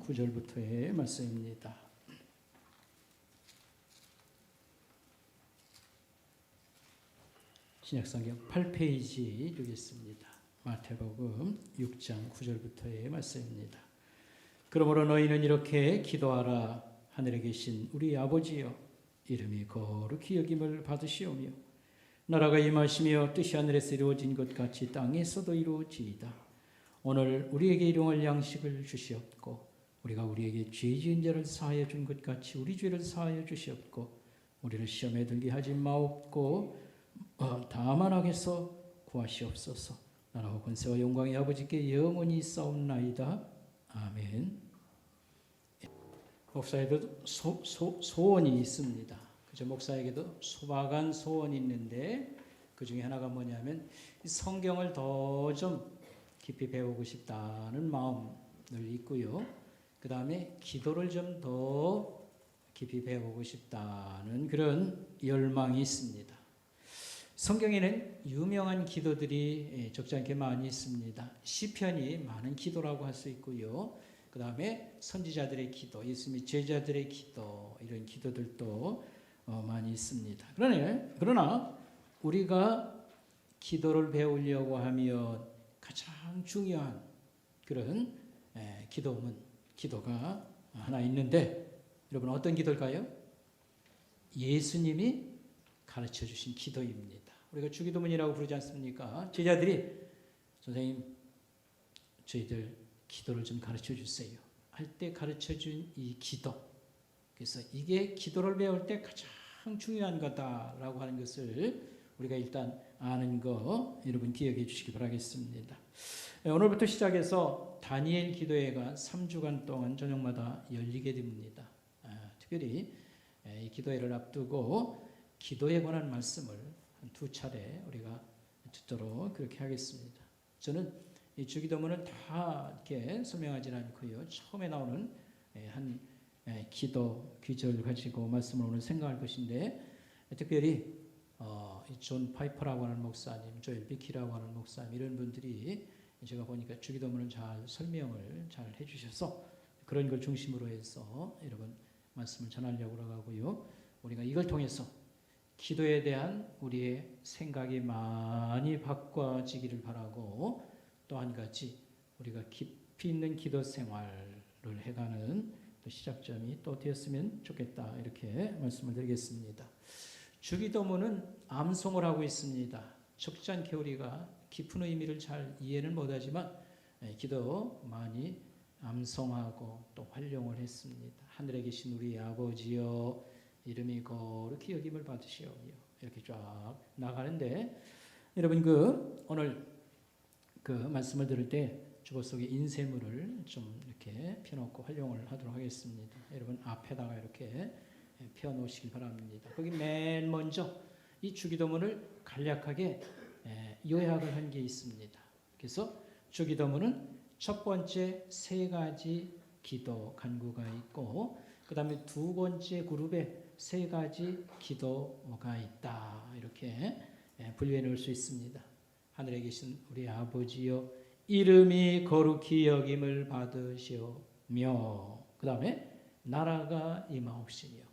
9절부터의 말씀입니다. 신약성경 8페이지 주겠습니다. 마태복음 6장 9절부터의 말씀입니다. 그러므로 너희는 이렇게 기도하라. 하늘에 계신 우리 아버지여, 이름이 거룩히 여김을 받으시오며 나라가 임하시며 뜻이 하늘에서 이루어진 것 같이 땅에서도 이루어지이다. 오늘 우리에게 일용할 양식을 주시옵고 우리가 우리에게 죄 지은 자를 사하여 준 것 같이 우리 죄를 사하여 주시옵고 우리를 시험에 들게 하지 마옵고 다만 악에서 구하시옵소서. 나라와 권세와 영광의 아버지께 영원히 있사옵나이다. 아멘. 목사에게도 소원이 있습니다. 그죠? 목사에게도 소박한 소원이 있는데 그 중에 하나가 뭐냐면 성경을 더 좀 깊이 배우고 싶다는 마음 늘 있고요. 그 다음에 기도를 좀 더 깊이 배우고 싶다는 그런 열망이 있습니다. 성경에는 유명한 기도들이 적지 않게 많이 있습니다. 시편이 많은 기도라고 할 수 있고요. 그 다음에 선지자들의 기도, 예수님의 제자들의 기도, 이런 기도들도 많이 있습니다. 그러나 우리가 기도를 배우려고 하면 가장 중요한 그런 기도가 하나 있는데, 여러분 어떤 기도일까요? 예수님이 가르쳐 주신 기도입니다. 우리가 주기도문이라고 부르지 않습니까? 제자들이 선생님 저희들 기도를 좀 가르쳐 주세요 할 때 가르쳐 준 이 기도, 그래서 이게 기도를 배울 때 가장 중요한 거다라고 하는 것을 우리가 일단 아는 거 여러분 기억해 주시기 바라겠습니다. 오늘부터 시작해서 다니엘 기도회가 3주간 동안 저녁마다 열리게 됩니다. 특별히 이 기도회를 앞두고 기도에 관한 말씀을 한 2차례 우리가 듣도록 그렇게 하겠습니다. 저는 이 주기도문은 다 이렇게 설명하지는 않고요. 처음에 나오는 한 기도 귀절 가지고 말씀을 오늘 생각할 것인데, 특별히 존 파이퍼라고 하는 목사님, 조엘 비키라고 하는 목사님, 이런 분들이 제가 보니까 주기도문을 잘 설명을 잘 해주셔서 그런 걸 중심으로 해서 여러분 말씀을 전하려고 하고요. 우리가 이걸 통해서 기도에 대한 우리의 생각이 많이 바꿔지기를 바라고, 또 한 가지 우리가 깊이 있는 기도 생활을 해가는 또 시작점이 또 되었으면 좋겠다, 이렇게 말씀을 드리겠습니다. 주기도문은 암송을 하고 있습니다. 적지 않게 우리가 깊은 의미를 잘 이해는 못하지만 기도 많이 암송하고 또 활용을 했습니다. 하늘에 계신 우리 아버지여, 이름이 거룩히 여김을 받으시오며, 이렇게 쫙 나가는데, 여러분 오늘 그 말씀을 들을 때 주보 속에 인쇄물을 좀 이렇게 펴놓고 활용을 하도록 하겠습니다. 여러분 앞에다가 이렇게 펴놓으시기 바랍니다. 거기 맨 먼저 이 주기도문을 간략하게 요약을 한 게 있습니다. 그래서 주기도문은 첫 번째 3가지 기도 간구가 있고, 그 다음에 2번째 그룹에 3가지 기도가 있다, 이렇게 분류해 놓을 수 있습니다. 하늘에 계신 우리 아버지여, 이름이 거룩히 여김을 받으시오며, 그 다음에 나라가 임하옵시며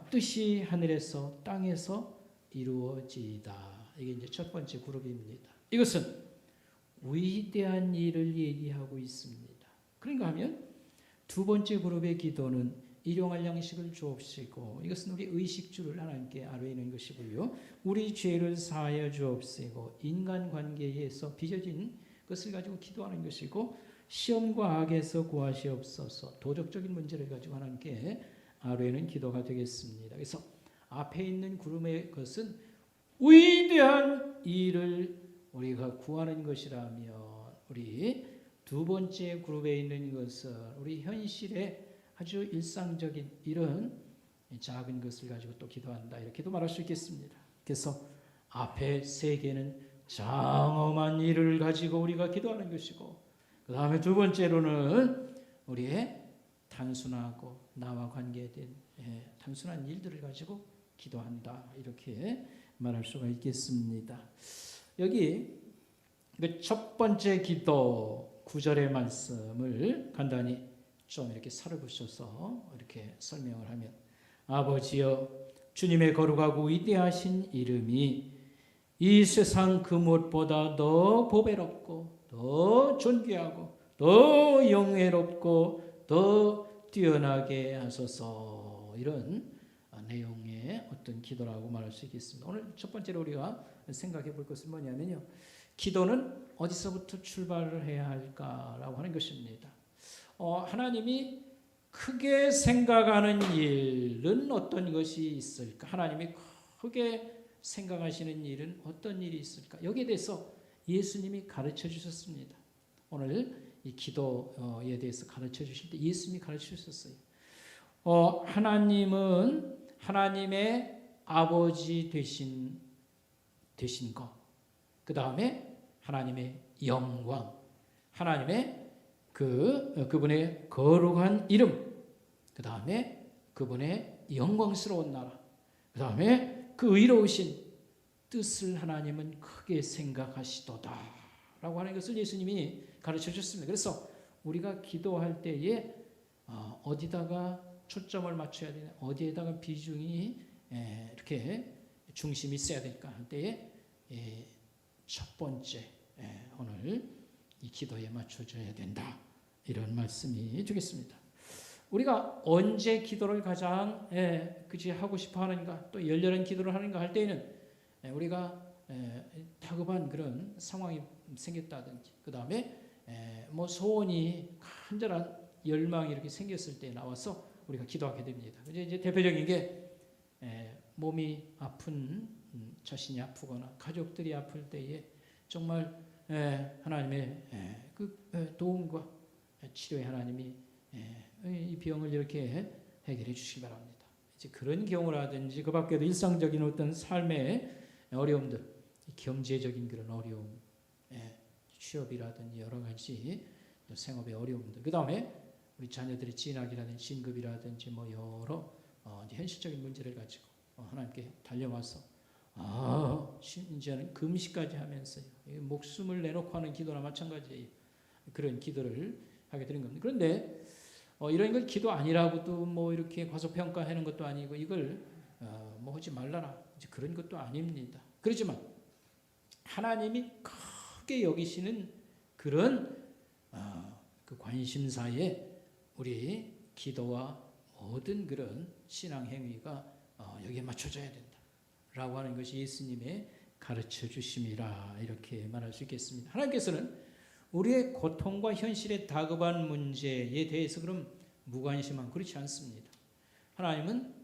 뜻이 하늘에서 땅에서 이루어지이다. 이게 이제 첫 번째 그룹입니다. 이것은 위대한 일을 얘기하고 있습니다. 그런가 하면 2번째 그룹의 기도는 일용할 양식을 주옵시고, 이것은 우리 의식주를 하나님께 아뢰는 것이고요. 우리 죄를 사하여 주옵시고, 인간관계에서 빚어진 것을 가지고 기도하는 것이고, 시험과 악에서 구하시옵소서, 도덕적인 문제를 가지고 하나님께 아뢰는 기도가 되겠습니다. 그래서 앞에 있는 그룹의 것은 위대한 일을 우리가 구하는 것이라면, 우리 2번째 그룹에 있는 것은 우리 현실의 아주 일상적인 이런 작은 것을 가지고 또 기도한다, 이렇게도 말할 수 있겠습니다. 그래서 앞에 3개는 장엄한 일을 가지고 우리가 기도하는 것이고, 그 다음에 2번째로는 우리의 단순하고 나와 관계된 단순한 일들을 가지고 기도한다, 이렇게 말할 수가 있겠습니다. 여기 첫 번째 기도 9절의 말씀을 간단히 좀 이렇게 살을 붙여서 이렇게 설명을 하면, 아버지여, 주님의 거룩하고 위대하신 이름이 이 세상 그 무엇보다 더 보배롭고 더 존귀하고 더 영예롭고 더 뛰어나게 하소서. 이런 내용의 어떤 기도라고 말할 수 있겠습니다. 오늘 첫 번째로 우리가 생각해 볼 것은 뭐냐면요, 기도는 어디서부터 출발을 해야 할까라고 하는 것입니다. 하나님이 크게 생각하는 일은 어떤 것이 있을까? 하나님이 크게 생각하시는 일은 어떤 일이 있을까? 여기에 대해서 예수님이 가르쳐 주셨습니다. 오늘 이 기도에 대해서 가르쳐 주실 때 예수님이 가르쳐 주셨어요. 하나님은 하나님의 아버지 되신 것, 그 다음에 하나님의 영광, 하나님의 그분의 거룩한 이름, 그 다음에 그분의 영광스러운 나라, 그 다음에 그 의로우신 뜻을 하나님은 크게 생각하시도다 라고 하는 것을 예수님이 가르쳐 주셨습니다. 그래서 우리가 기도할 때에 어디다가 초점을 맞춰야 되냐, 어디에다가 비중이 이렇게 중심이 있어야 될까 할 때에 첫 번째 오늘 이 기도에 맞춰줘야 된다, 이런 말씀이 되겠습니다. 우리가 언제 기도를 가장 하고 싶어 하는가, 또 열렬한 기도를 하는가 할 때에는 우리가 다급한 그런 상황이 생겼다든지, 그 다음에 뭐 소원이 간절한 열망이 이렇게 생겼을 때 나와서 우리가 기도하게 됩니다. 이제 대표적인 게 몸이 아픈, 자신이 아프거나 가족들이 아플 때에 정말 하나님의 그 도움과 치료의 하나님이 이 병을 이렇게 해결해 주시기 바랍니다. 이제 그런 경우라든지 그 밖에도 일상적인 어떤 삶의 어려움들, 경제적인 그런 어려움, 취업이라든지 여러 가지 생업의 어려움들, 그 다음에 우리 자녀들의 진학이라든지 진급이라든지 뭐 여러 현실적인 문제를 가지고 하나님께 달려와서 이제는 금식까지 하면서요, 목숨을 내놓고 하는 기도나 마찬가지예요. 그런 기도를 하게 되는 겁니다. 그런데 이런 걸 기도 아니라고도 뭐 이렇게 과소평가하는 것도 아니고 이걸 뭐 하지 말라라, 이제 그런 것도 아닙니다. 그렇지만 하나님이 크게 여기시는 그런 그 관심사에 우리 기도와 모든 그런 신앙 행위가 여기에 맞춰져야 된다라고 하는 것이 예수님의 가르쳐 주심이라, 이렇게 말할 수 있겠습니다. 하나님께서는 우리의 고통과 현실의 다급한 문제에 대해서 그럼 무관심한, 그렇지 않습니다. 하나님은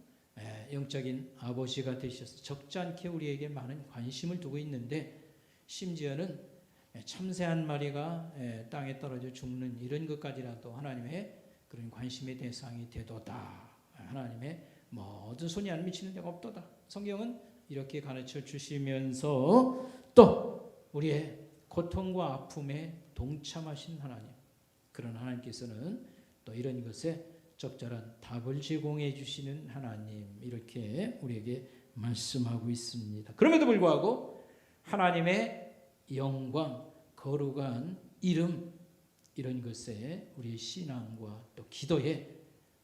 영적인 아버지가 되셔서 적지 않게 우리에게 많은 관심을 두고 있는데, 심지어는 참새 한 마리가 땅에 떨어져 죽는 이런 것까지라도 하나님의 그런 관심의 대상이 되도다. 하나님의 모든 손이 안 미치는 데가 없도다. 성경은 이렇게 가르쳐 주시면서 또 우리의 고통과 아픔에 동참하신 하나님, 그런 하나님께서는 또 이런 것에 적절한 답을 제공해 주시는 하나님, 이렇게 우리에게 말씀하고 있습니다. 그럼에도 불구하고 하나님의 영광, 거룩한 이름, 이런 것에 우리의 신앙과 또 기도에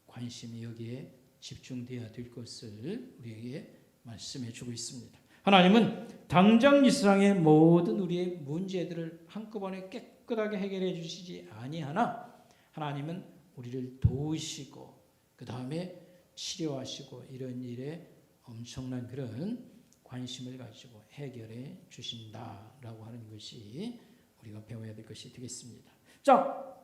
관심이 여기에 집중되어야 될 것을 우리에게 말씀해 주고 있습니다. 하나님은 당장 이 세상의 모든 우리의 문제들을 한꺼번에 깨끗하게 해결해 주시지 아니하나, 하나님은 우리를 도우시고 그 다음에 치료하시고 이런 일에 엄청난 그런 관심을 가지고 해결해 주신다라고 하는 것이 우리가 배워야 될 것이 되겠습니다. 자,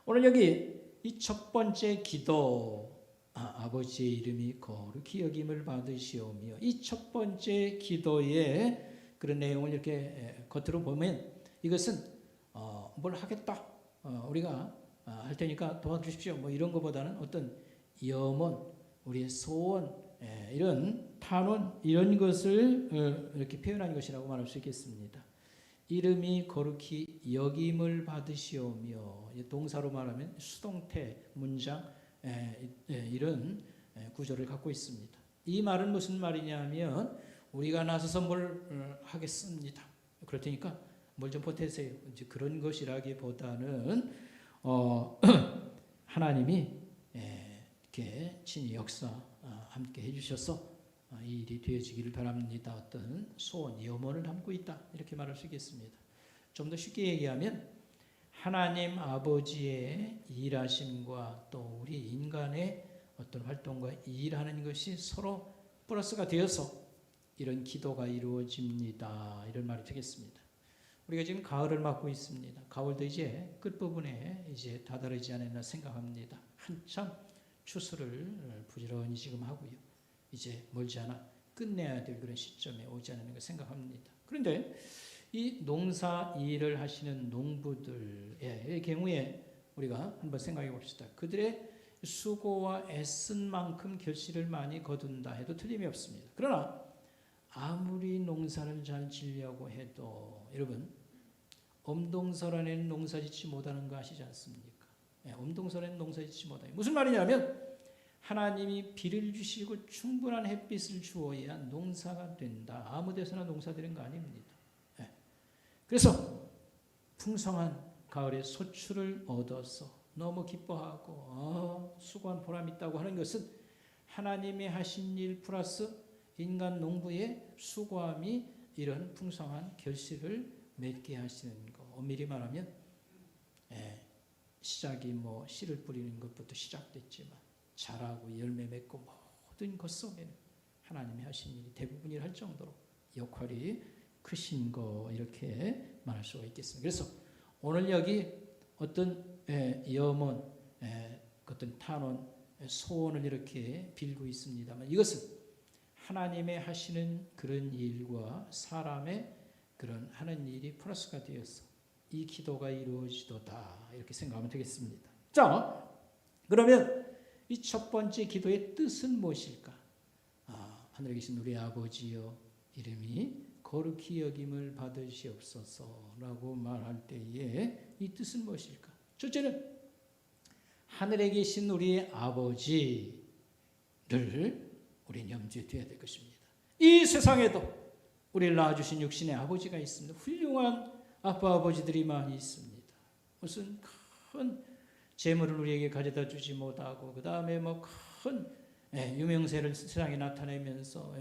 오늘 여기 이 첫 번째 기도, 아버지의 이름이 거룩히 여김을 받으시오며, 이 첫 번째 기도의 그런 내용을 이렇게 겉으로 보면 이것은 뭘 하겠다, 우리가 할 테니까 도와주십시오, 뭐 이런 것보다는 어떤 염원, 우리의 소원, 이런 탄원, 이런 것을 이렇게 표현한 것이라고 말할 수 있겠습니다. 이름이 거룩히 여김을 받으시오며, 동사로 말하면 수동태 문장, 이런 구조를 갖고 있습니다. 이 말은 무슨 말이냐 하면, 우리가 나서서 뭘 하겠습니다, 그럴 테니까 뭘 좀 보태세요, 이제 그런 것이라기보다는 하나님이 이렇게 친히 역사 함께 해주셔서 이 일이 되어지기를 바랍니다. 어떤 소원, 염원을 담고 있다 이렇게 말할 수 있겠습니다. 좀 더 쉽게 얘기하면 하나님 아버지의 일하심과 또 우리 인간의 어떤 활동과 일하는 것이 서로 플러스가 되어서 이런 기도가 이루어집니다. 이런 말이 되겠습니다. 우리가 지금 가을을 맞고 있습니다. 가을도 이제 끝부분에 이제 다다르지 않았나 생각합니다. 한참 추수를 부지런히 지금 하고요. 이제 멀지 않아 끝내야 될 그런 시점에 오지 않았는가 생각합니다. 그런데 이 농사 일을 하시는 농부들의 경우에 우리가 한번 생각해 봅시다. 그들의 수고와 애쓴 만큼 결실을 많이 거둔다 해도 틀림이 없습니다. 그러나 아무리 농사를 잘 지려고 해도 여러분 엄동설안에는 농사짓지 못하는 거 아시지 않습니까? 엄동설에는 농사짓지 못하는 무슨 말이냐면 하나님이 비를 주시고 충분한 햇빛을 주어야 농사가 된다. 아무 데서나 농사되는 거 아닙니다. 그래서 풍성한 가을에 소출을 얻어서 너무 기뻐하고 수고한 보람 있다고 하는 것은 하나님이 하신 일 플러스 인간 농부의 수고함이 이런 풍성한 결실을 맺게 하시는 것. 엄밀히 말하면 시작이 뭐 씨를 뿌리는 것부터 시작됐지만 자라고 열매 맺고 모든 것 속에는 하나님이 하신 일이 대부분이라 할 정도로 역할이 크신 거 이렇게 말할 수가 있겠습니다. 그래서 오늘 여기 어떤 염원, 어떤 탄원, 소원을 이렇게 빌고 있습니다만 이것은 하나님의 하시는 그런 일과 사람의 그런 하는 일이 플러스가 되어서 이 기도가 이루어지도다 이렇게 생각하면 되겠습니다. 자, 그러면 이 첫 번째 기도의 뜻은 무엇일까? 하늘에 계신 우리 아버지여 이름이 거룩히 여김을 받으시옵소서라고 말할 때에 이 뜻은 무엇일까? 첫째는 하늘에 계신 우리 아버지를 우리는 염두에 둬야 될 것입니다. 이 세상에도 우리를 낳아주신 육신의 아버지가 있습니다. 훌륭한 아빠 아버지들이 많이 있습니다. 무슨 큰 재물을 우리에게 가져다 주지 못하고 그 다음에 뭐 큰 유명세를 세상에 나타내면서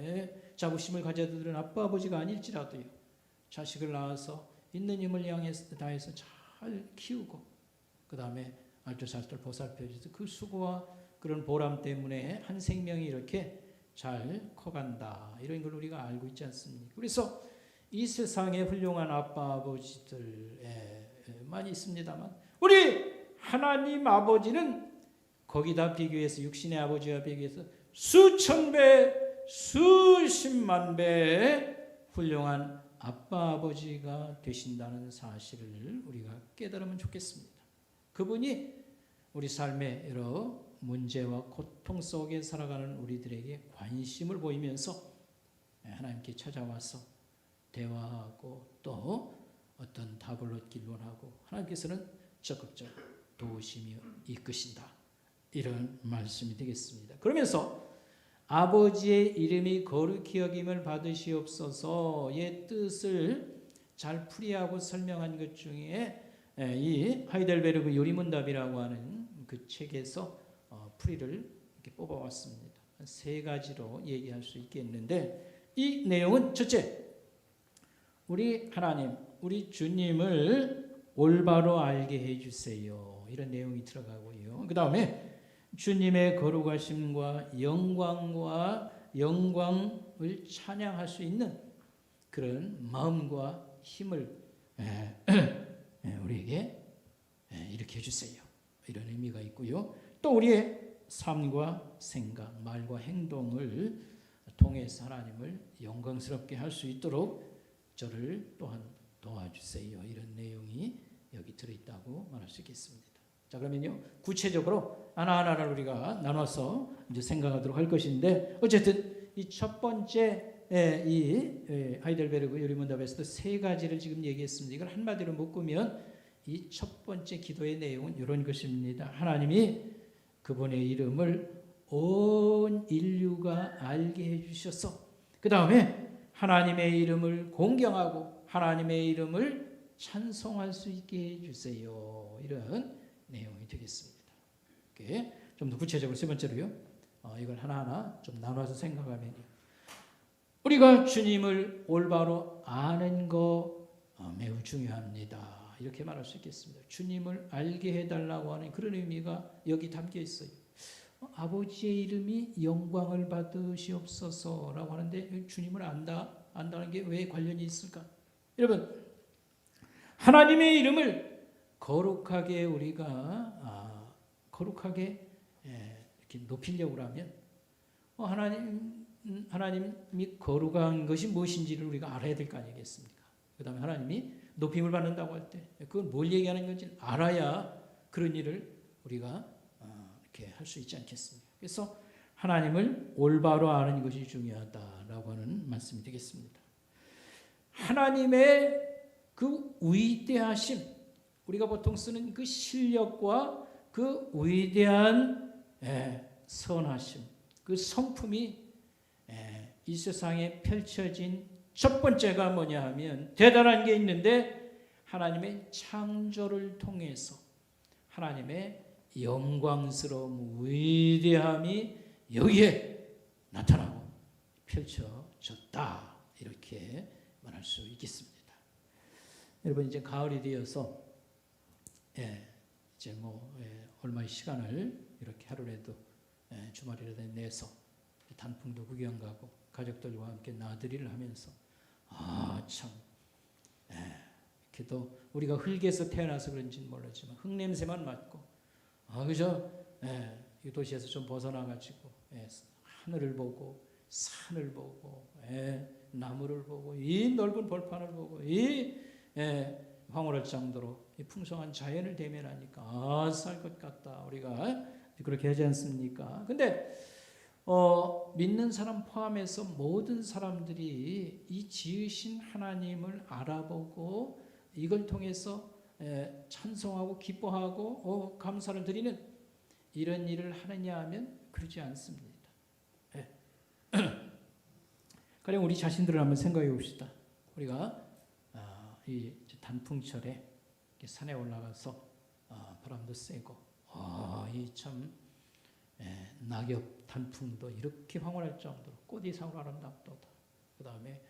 자부심을 가져드는 아빠 아버지가 아닐지라도요. 자식을 낳아서 있는 힘을 다해서 잘 키우고 그 다음에 알뜰살뜰 보살펴주셔서 그 수고와 그런 보람 때문에 한 생명이 이렇게 잘 커간다. 이런 걸 우리가 알고 있지 않습니까? 그래서 이 세상에 훌륭한 아빠 아버지들 많이 있습니다만 우리 하나님 아버지는 거기다 비교해서 육신의 아버지와 비교해서 수천 배, 수십만 배 훌륭한 아빠 아버지가 되신다는 사실을 우리가 깨달으면 좋겠습니다. 그분이 우리 삶의 여러 문제와 고통 속에 살아가는 우리들에게 관심을 보이면서 하나님께 찾아와서 대화하고 또 어떤 답을 얻길 원하고 하나님께서는 적극적으로 도우시며 이끄신다. 이런 말씀이 되겠습니다. 그러면서 아버지의 이름이 거룩히 여김을 받으시옵소서의 뜻을 잘 풀이하고 설명한 것 중에 이 하이델베르그 요리문답이라고 하는 그 책에서 풀이를 이렇게 뽑아왔습니다. 세 가지로 얘기할 수 있겠는데 이 내용은 첫째, 우리 하나님, 우리 주님을 올바로 알게 해주세요. 이런 내용이 들어가고요. 그 다음에 주님의 거룩하심과 영광을 찬양할 수 있는 그런 마음과 힘을 우리에게 이렇게 해주세요. 이런 의미가 있고요. 또 우리의 삶과 생각, 말과 행동을 통해서 하나님을 영광스럽게 할 수 있도록 저를 또한 도와주세요. 이런 내용이 여기 들어있다고 말할 수 있겠습니다. 자, 그러면요 구체적으로 하나하나를 우리가 나눠서 이제 생각하도록 할 것인데 어쨌든 이 첫 번째 이 하이델베르그 요리문답에서도 세 가지를 지금 얘기했습니다. 이걸 한마디로 묶으면 이 첫 번째 기도의 내용은 이런 것입니다. 하나님이 그분의 이름을 온 인류가 알게 해주셔서 그 다음에 하나님의 이름을 공경하고 하나님의 이름을 찬송할 수 있게 해주세요. 이런 내용이 되겠습니다. 이렇게 좀 더 구체적으로 세 번째로요. 이걸 하나하나 좀 나눠서 생각하면요. 우리가 주님을 올바로 아는 거 매우 중요합니다. 이렇게 말할 수 있겠습니다. 주님을 알게 해달라고 하는 그런 의미가 여기 담겨 있어요. 아버지의 이름이 영광을 받으시옵소서라고 하는데 주님을 안다는 게 왜 관련이 있을까? 여러분, 하나님의 이름을 거룩하게 우리가 거룩하게 이렇게 높이려고 하면 하나님이 거룩한 것이 무엇인지를 우리가 알아야 될 거 아니겠습니까? 그 다음에 하나님이 높임을 받는다고 할 때 그건 뭘 얘기하는 건지 알아야 그런 일을 우리가 이렇게 할 수 있지 않겠습니까? 그래서 하나님을 올바로 아는 것이 중요하다라고 하는 말씀이 되겠습니다. 하나님의 그 위대하심, 우리가 보통 쓰는 그 실력과 그 위대한 선하심, 그 성품이 이 세상에 펼쳐진 첫 번째가 뭐냐 하면 대단한 게 있는데 하나님의 창조를 통해서 하나님의 영광스러움, 위대함이 여기에 나타나고 펼쳐졌다. 이렇게 말할 수 있겠습니다. 여러분 이제 가을이 되어서 이제 얼마의 시간을 이렇게 하루라도 주말이라도 내서 단풍도 구경 가고 가족들과 함께 나들이를 하면서 참 이렇게도 우리가 흙에서 태어나서 그런지는 모르지만 흙 냄새만 맡고 그저 이 도시에서 좀 벗어나가지고 하늘을 보고 산을 보고 나무를 보고 이 넓은 벌판을 보고 이 황홀할 정도로 이 풍성한 자연을 대면하니까 살 것 같다. 우리가 그렇게 하지 않습니까? 근데 믿는 사람 포함해서 모든 사람들이 이 지으신 하나님을 알아보고 이걸 통해서 찬송하고 기뻐하고 감사를 드리는 이런 일을 하느냐 하면 그러지 않습니다. 가령 우리 자신들을 한번 생각해 봅시다. 우리가 이 단풍철에 산에 올라가서 바람도 쐬고 이 참 낙엽 단풍도 이렇게 황홀할 정도로 꽃이상으로 아름답도다. 그 다음에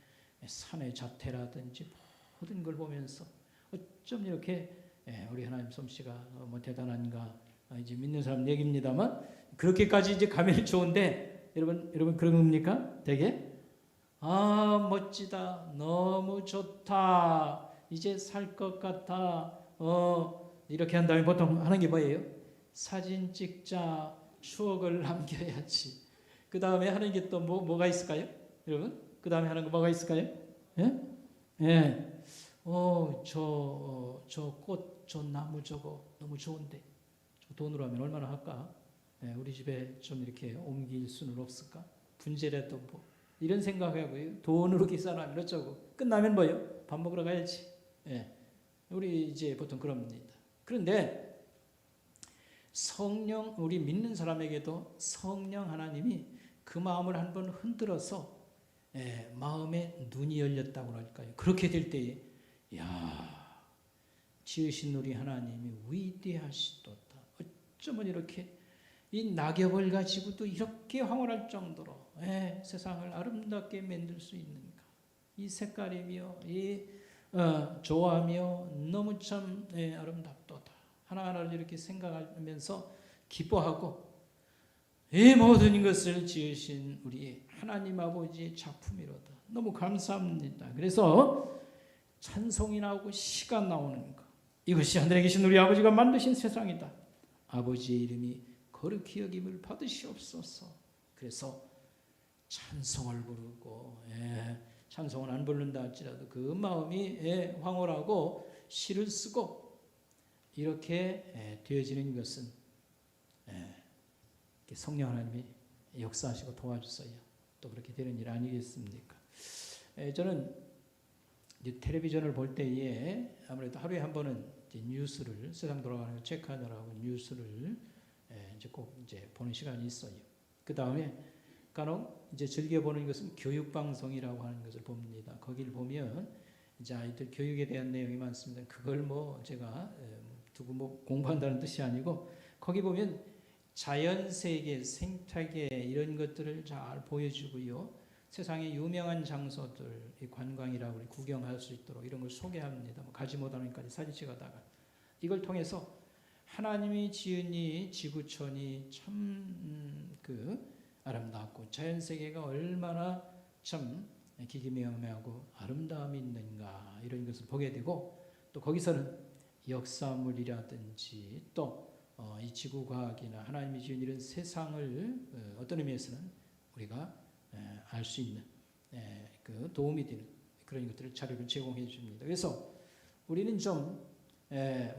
산의 자태라든지 모든 걸 보면서 어쩜 이렇게 우리 하나님 솜씨가 뭐 대단한가 이제 믿는 사람 얘기입니다만 그렇게까지 이제 가면 좋은데 여러분 그런 겁니까? 되게 멋지다, 너무 좋다, 이제 살 것 같아, 이렇게 한 다음에 보통 하는 게 뭐예요? 사진 찍자, 추억을 남겨야지. 그 다음에 하는 게 또 뭐가 있을까요? 여러분, 그 다음에 하는 거 뭐가 있을까요? 저 꽃, 저 나무 저거 너무 좋은데 저 돈으로 하면 얼마나 할까? 우리 집에 좀 이렇게 옮길 수는 없을까? 분재라도 뭐 이런 생각하고요. 돈으로 계산하면 어쩌고 끝나면 뭐요? 밥 먹으러 가야지. 우리 이제 보통 그럽니다. 그런데 성령, 우리 믿는 사람에게도 성령 하나님이 그 마음을 한번 흔들어서 마음의 눈이 열렸다고 할까요? 그렇게 될 때에 지으신 우리 하나님이 위대하시도다. 어쩌면 이렇게 이 낙엽을 가지고도 이렇게 황홀할 정도로 세상을 아름답게 만들 수 있는가? 이 색깔이며 이 조화며 너무 참 아름답도다. 하나하나를 이렇게 생각하면서 기뻐하고 이 모든 것을 지으신 우리 하나님 아버지의 작품이로다. 너무 감사합니다. 그래서 찬송이 나오고 시가 나오는 것, 이것이 하늘에 계신 우리 아버지가 만드신 세상이다. 아버지의 이름이 거룩히 여김을 받으시옵소서. 그래서 찬송을 부르고 찬송은 안 부른다 할지라도 그 마음이 황홀하고 시를 쓰고 이렇게 되어지는 것은 성령 하나님이 역사하시고 도와주셔야 또 그렇게 되는 일 아니겠습니까? 저는 이제 텔레비전을 볼 때에 아무래도 하루에 한 번은 이제 뉴스를 세상 돌아가는 걸 체크하느라고 뉴스를 이제 꼭 이제 보는 시간이 있어요. 그 다음에 간혹 이제 즐겨 보는 것은 교육 방송이라고 하는 것을 봅니다. 거기를 보면 이제 아이들 교육에 대한 내용이 많습니다. 그걸 뭐 제가 두고 뭐 공부한다는 뜻이 아니고 거기 보면 자연세계, 생태계 이런 것들을 잘 보여주고요. 세상의 유명한 장소들, 관광이라고 구경할 수 있도록 이런 걸 소개합니다. 가지 못하는 것까지 사진 찍어다가 이걸 통해서 하나님이 지은 이 지구촌이 참 아름답고 자연세계가 얼마나 참 기기명명하고 아름다움이 있는가 이런 것을 보게 되고 또 거기서는 역사물이라든지 또 이 지구과학이나 하나님이 지은 이런 세상을 어떤 의미에서는 우리가 알 수 있는 도움이 되는 그런 것들을 자료를 제공해 줍니다. 그래서 우리는 좀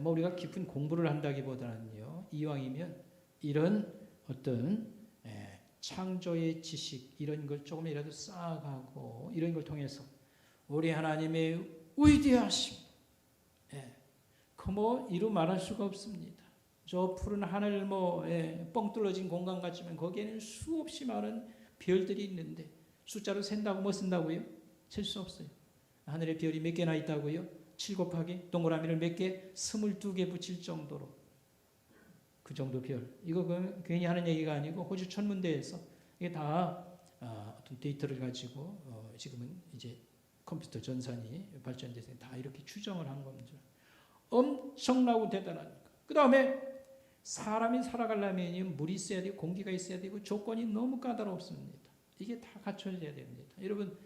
우리가 깊은 공부를 한다기보다는요, 이왕이면 이런 어떤 창조의 지식 이런 걸 조금이라도 쌓아가고 이런 걸 통해서 우리 하나님의 위대하심 이루 말할 수가 없습니다. 저 푸른 하늘 뻥 뚫어진 공간 같지만 거기에는 수없이 많은 별들이 있는데 숫자로 센다고 뭐 쓴다고요? 셀 수 없어요. 하늘에 별이 몇 개나 있다고요? 7 곱하기 동그라미를 몇 개? 22개 붙일 정도로 그 정도 별. 이거 괜히 하는 얘기가 아니고 호주 천문대에서 이게 다 어떤 데이터를 가지고 지금은 이제 컴퓨터 전산이 발전돼서 다 이렇게 추정을 한 겁니다. 엄청나고 대단하니까. 그 다음에 사람이 살아가려면 물이 있어야 되고 공기가 있어야 되고 조건이 너무 까다롭습니다. 이게 다 갖춰져야 됩니다. 여러분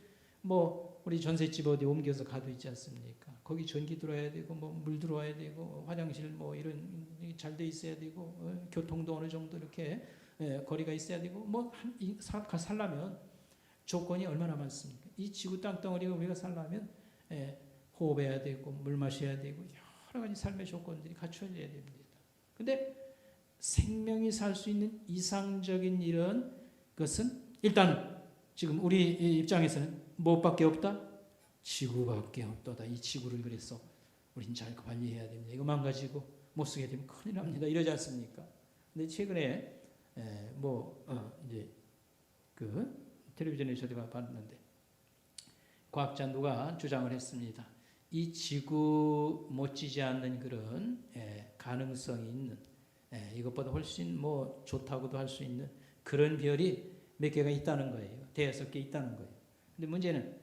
우리 전셋집 어디 옮겨서 가도 있지 않습니까? 거기 전기 들어와야 되고 물 들어와야 되고 화장실 이런 잘 돼 있어야 되고 교통도 어느 정도 이렇게 거리가 있어야 되고 살려면 조건이 얼마나 많습니까? 이 지구 땅덩어리가 우리가 살려면 호흡해야 되고 물 마셔야 되고 여러 가지 삶의 조건들이 갖춰져야 됩니다. 근데 생명이 살 수 있는 이상적인 이런 것은 일단 지금 우리 입장에서는 무엇밖에 없다? 지구밖에 없다. 이 지구를 그래서 우린 잘 관리해야 됩니다. 이거 망가지고 못 쓰게 되면 큰일 납니다. 이러지 않습니까? 근데 최근에 이제 텔레비전에서 제가 봤는데 과학자 누가 주장을 했습니다. 이 지구 못지지 않는 그런 가능성이 있는 이것보다 훨씬 좋다고도 할 수 있는 그런 별이 몇 개가 있다는 거예요. 5개 있다는 거예요. 근데 문제는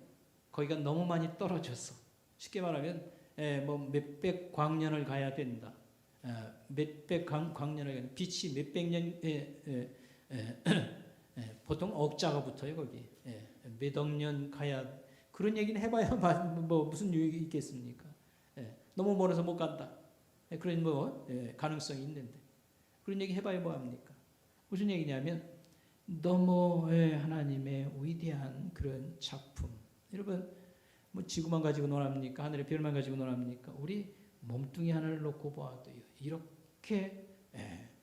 거기가 너무 많이 떨어져서 쉽게 말하면 몇백 광년을 가야 된다. 몇백 광년을 빛이 몇백 년 보통 억자가 붙어요 거기. 몇억 년 가야 그런 얘기는 해봐야 무슨 유익이 있겠습니까? 너무 멀어서 못 간다. 그런 가능성이 있는데 그런 얘기 해봐야 뭐합니까? 무슨 얘기냐면 너무 하나님의 위대한 그런 작품. 여러분 지구만 가지고 논합니까? 하늘의 별만 가지고 논합니까? 우리 몸뚱이 하나를 놓고 보아도요. 이렇게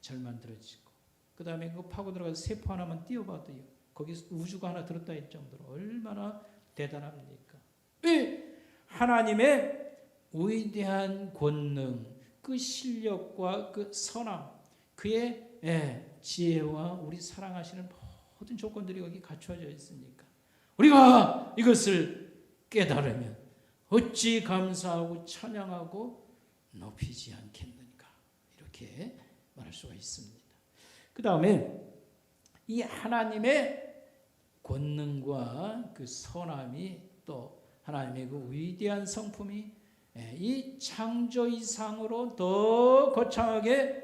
잘 만들어지고 그 다음에 그거 파고 들어가서 세포 하나만 띄워봐도요. 거기 우주가 하나 들었다 할 정도로 얼마나 대단합니까? 하나님의 위대한 권능, 그 실력과 그 선함, 그의 지혜와 우리 사랑하시는 모든 조건들이 여기 갖춰져 있으니까 우리가 이것을 깨달으면 어찌 감사하고 찬양하고 높이지 않겠는가 이렇게 말할 수가 있습니다. 그 다음에 이 하나님의 권능과 그 선함이 또 하나님의 그 위대한 성품이 이 창조 이상으로 더 거창하게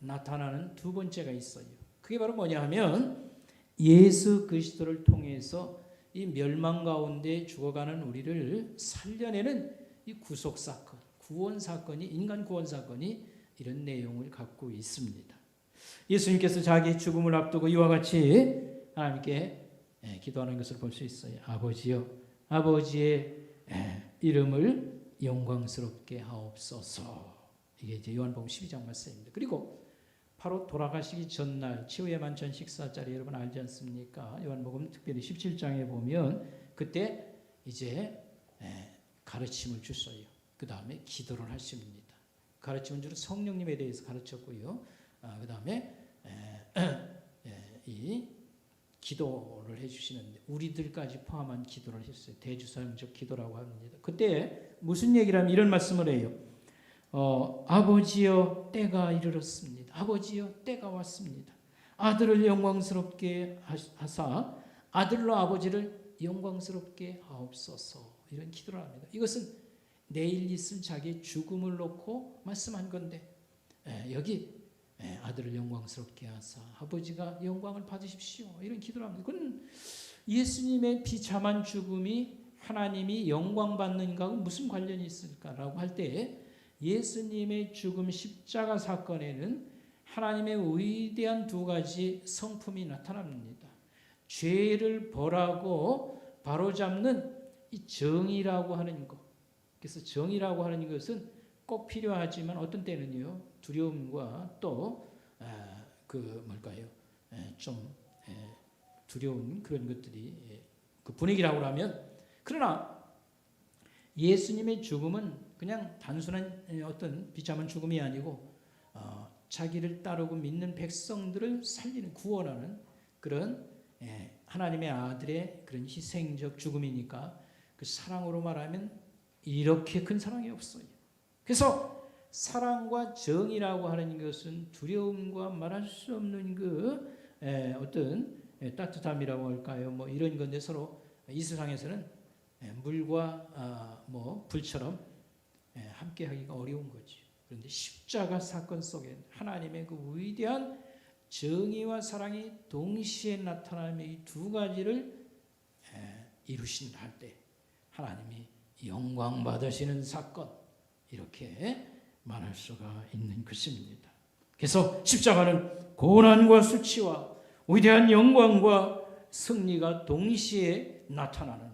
나타나는 두 번째가 있어요. 그게 바로 뭐냐 하면 예수 그리스도를 통해서 이 멸망 가운데 죽어가는 우리를 살려내는 이 구속 사건, 구원 사건이 인간 구원 사건이 이런 내용을 갖고 있습니다. 예수님께서 자기 죽음을 앞두고 이와 같이 하나님께 기도하는 것을 볼 수 있어요. 아버지여, 아버지의 이름을 영광스럽게 하옵소서. 이게 이제 요한복음 12장 말씀입니다. 그리고 바로 돌아가시기 전날 치유의 만찬 식사 자리 여러분 알지 않습니까? 요한복음 특별히 17장에 보면 그때 이제 가르침을 주셔요. 그 다음에 기도를 하십니다. 가르침은 주로 성령님에 대해서 가르쳤고요. 그 다음에 이 기도를 해주시는데 우리들까지 포함한 기도를 했어요. 대주사용적 기도라고 합니다. 그때 무슨 얘기를 하면 이런 말씀을 해요. 아버지여 때가 이르렀습니다. 아버지여 때가 왔습니다. 아들을 영광스럽게 하사 아들로 아버지를 영광스럽게 하옵소서. 이런 기도를 합니다. 이것은 내일 있을 자기의 죽음을 놓고 말씀한 건데 여기 아들을 영광스럽게 하사 아버지가 영광을 받으십시오. 이런 기도를 합니다. 그건 예수님의 비참한 죽음이 하나님이 영광받는 것과 무슨 관련이 있을까라고 할 때 예수님의 죽음 십자가 사건에는 하나님의 위대한 두 가지 성품이 나타납니다. 죄를 벌하고 바로잡는 이 정의라고 하는 것. 그래서 정의라고 하는 것은 꼭 필요하지만 어떤 때는요 두려움과 또 좀 두려운 그런 것들이 그 분위기라고 하면, 그러나 예수님의 죽음은 그냥 단순한 어떤 비참한 죽음이 아니고 자기를 따르고 믿는 백성들을 살리는 구원하는 그런 하나님의 아들의 그런 희생적 죽음이니까 그 사랑으로 말하면 이렇게 큰 사랑이 없어요. 그래서 사랑과 정의라고 하는 것은 두려움과 말할 수 없는 그 어떤 따뜻함이라고 할까요? 뭐 이런 건데 서로 이 세상에서는 물과 불처럼 함께하기가 어려운 거죠. 그런데 십자가 사건 속에 하나님의 그 위대한 정의와 사랑이 동시에 나타나며 이 두 가지를 이루신다 할 때 하나님이 영광 받으시는 사건, 이렇게 말할 수가 있는 것입니다. 그래서 십자가는 고난과 수치와 위대한 영광과 승리가 동시에 나타나는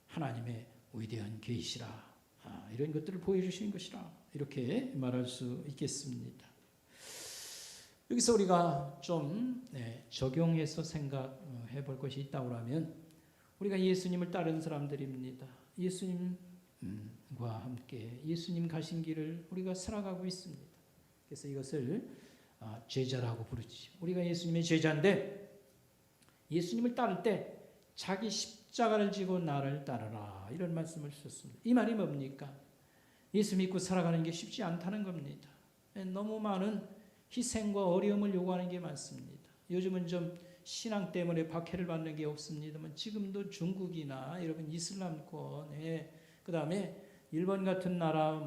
하나님의 위대한 계시라, 이런 것들을 보여주시는 것이라, 이렇게 말할 수 있겠습니다. 여기서 우리가 좀 적용해서 생각해 볼 것이 있다고 하면, 우리가 예수님을 따르는 사람들입니다. 예수님과 함께 예수님 가신 길을 우리가 살아가고 있습니다. 그래서 이것을 제자라고 부르지. 우리가 예수님의 제자인데 예수님을 따를 때 자기 십자가를 지고 나를 따르라, 이런 말씀을 주셨습니다. 이 말이 뭡니까? 예수 믿고 살아가는 게 쉽지 않다는 겁니다. 너무 많은 희생과 어려움을 요구하는 게 많습니다. 요즘은 좀 신앙 때문에 박해를 받는 게 없습니다만 지금도 중국이나 여러분 이슬람권, 그 다음에 일본 같은 나라,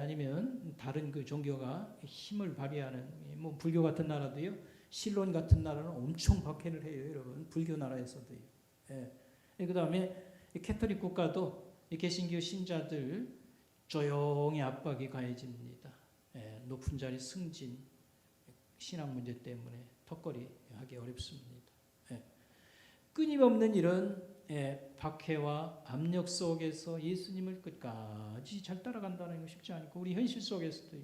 아니면 다른 그 종교가 힘을 발휘하는 불교 같은 나라도요, 신론 같은 나라는 엄청 박해를 해요, 여러분. 불교 나라에서도요. 그 다음에 캐톨릭 국가도 개신교 신자들 조용히 압박이 가해집니다. 높은 자리 승진, 신앙 문제 때문에 턱걸이 하기 어렵습니다. 끊임없는 이런 박해와 압력 속에서 예수님을 끝까지 잘 따라간다는 거 쉽지 않고, 우리 현실 속에서도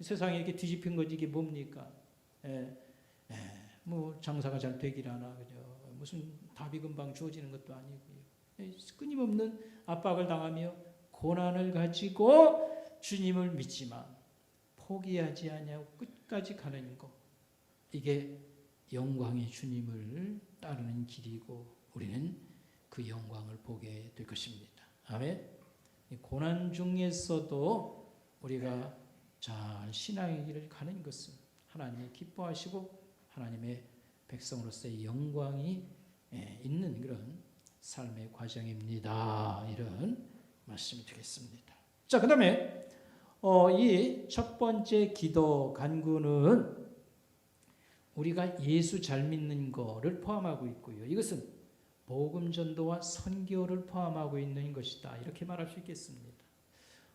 세상에 이렇게 뒤집힌 거지 이게 뭡니까? 장사가 잘 되길 하나, 그죠? 무슨 답이 금방 주어지는 것도 아니고요. 끊임없는 압박을 당하며 고난을 가지고 주님을 믿지만 포기하지 아니하고 끝까지 가는 것, 이게 영광의 주님을 따르는 길이고 우리는 그 영광을 보게 될 것입니다. 아멘. 고난 중에서도 우리가 잘 신앙의 길을 가는 것은 하나님이 기뻐하시고 하나님의 백성으로서의 영광이 있는 그런 삶의 과정입니다. 이런 말씀이 되겠습니다. 자, 그 다음에 이 첫 번째 기도 간구는 우리가 예수 잘 믿는 거를 포함하고 있고요. 이것은 복음 전도와 선교를 포함하고 있는 것이다, 이렇게 말할 수 있겠습니다.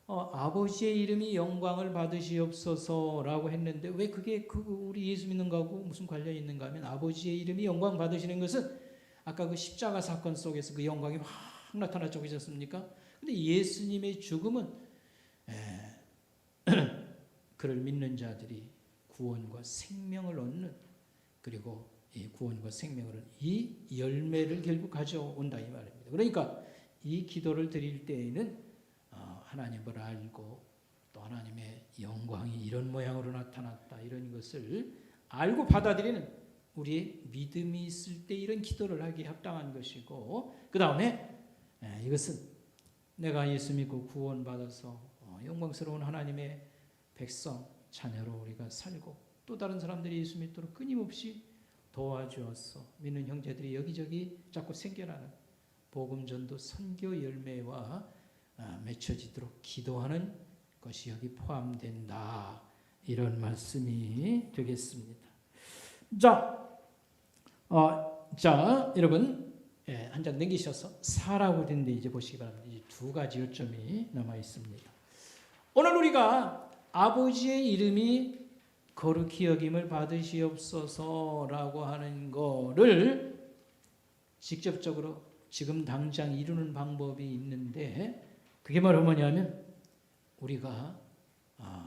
아버지의 이름이 영광을 받으시옵소서라고 했는데 왜 그게 우리 예수 믿는 거하고 무슨 관련이 있는가 하면, 아버지의 이름이 영광 받으시는 것은 아까 그 십자가 사건 속에서 그 영광이 확 나타났죠, 그렇습니까? 근데 예수님의 죽음은 그를 믿는 자들이 구원과 생명을 얻는, 그리고 이 구원과 생명을 얻는 이 열매를 결국 가져온다, 이 말입니다. 그러니까 이 기도를 드릴 때에는 하나님을 알고 또 하나님의 영광이 이런 모양으로 나타났다, 이런 것을 알고 받아들이는 우리의 믿음이 있을 때 이런 기도를 하기에 합당한 것이고, 그 다음에 이것은 내가 예수 믿고 구원받아서 영광스러운 하나님의 백성, 자녀로 우리가 살고 또 다른 사람들이 예수 믿도록 끊임없이 도와주었어. 믿는 형제들이 여기저기 자꾸 생겨나는 복음 전도 선교 열매와 맺혀지도록 기도하는 것이 여기 포함된다. 이런 말씀이 되겠습니다. 자, 여러분 한 장 넘기셔서 4라고 되는데 이제 보시기 바랍니다. 이제 두 가지 요점이 남아 있습니다. 오늘 우리가 아버지의 이름이 거룩히 여김을 받으시옵소서라고 하는 거를 직접적으로 지금 당장 이루는 방법이 있는데 그게 바로 뭐냐면 우리가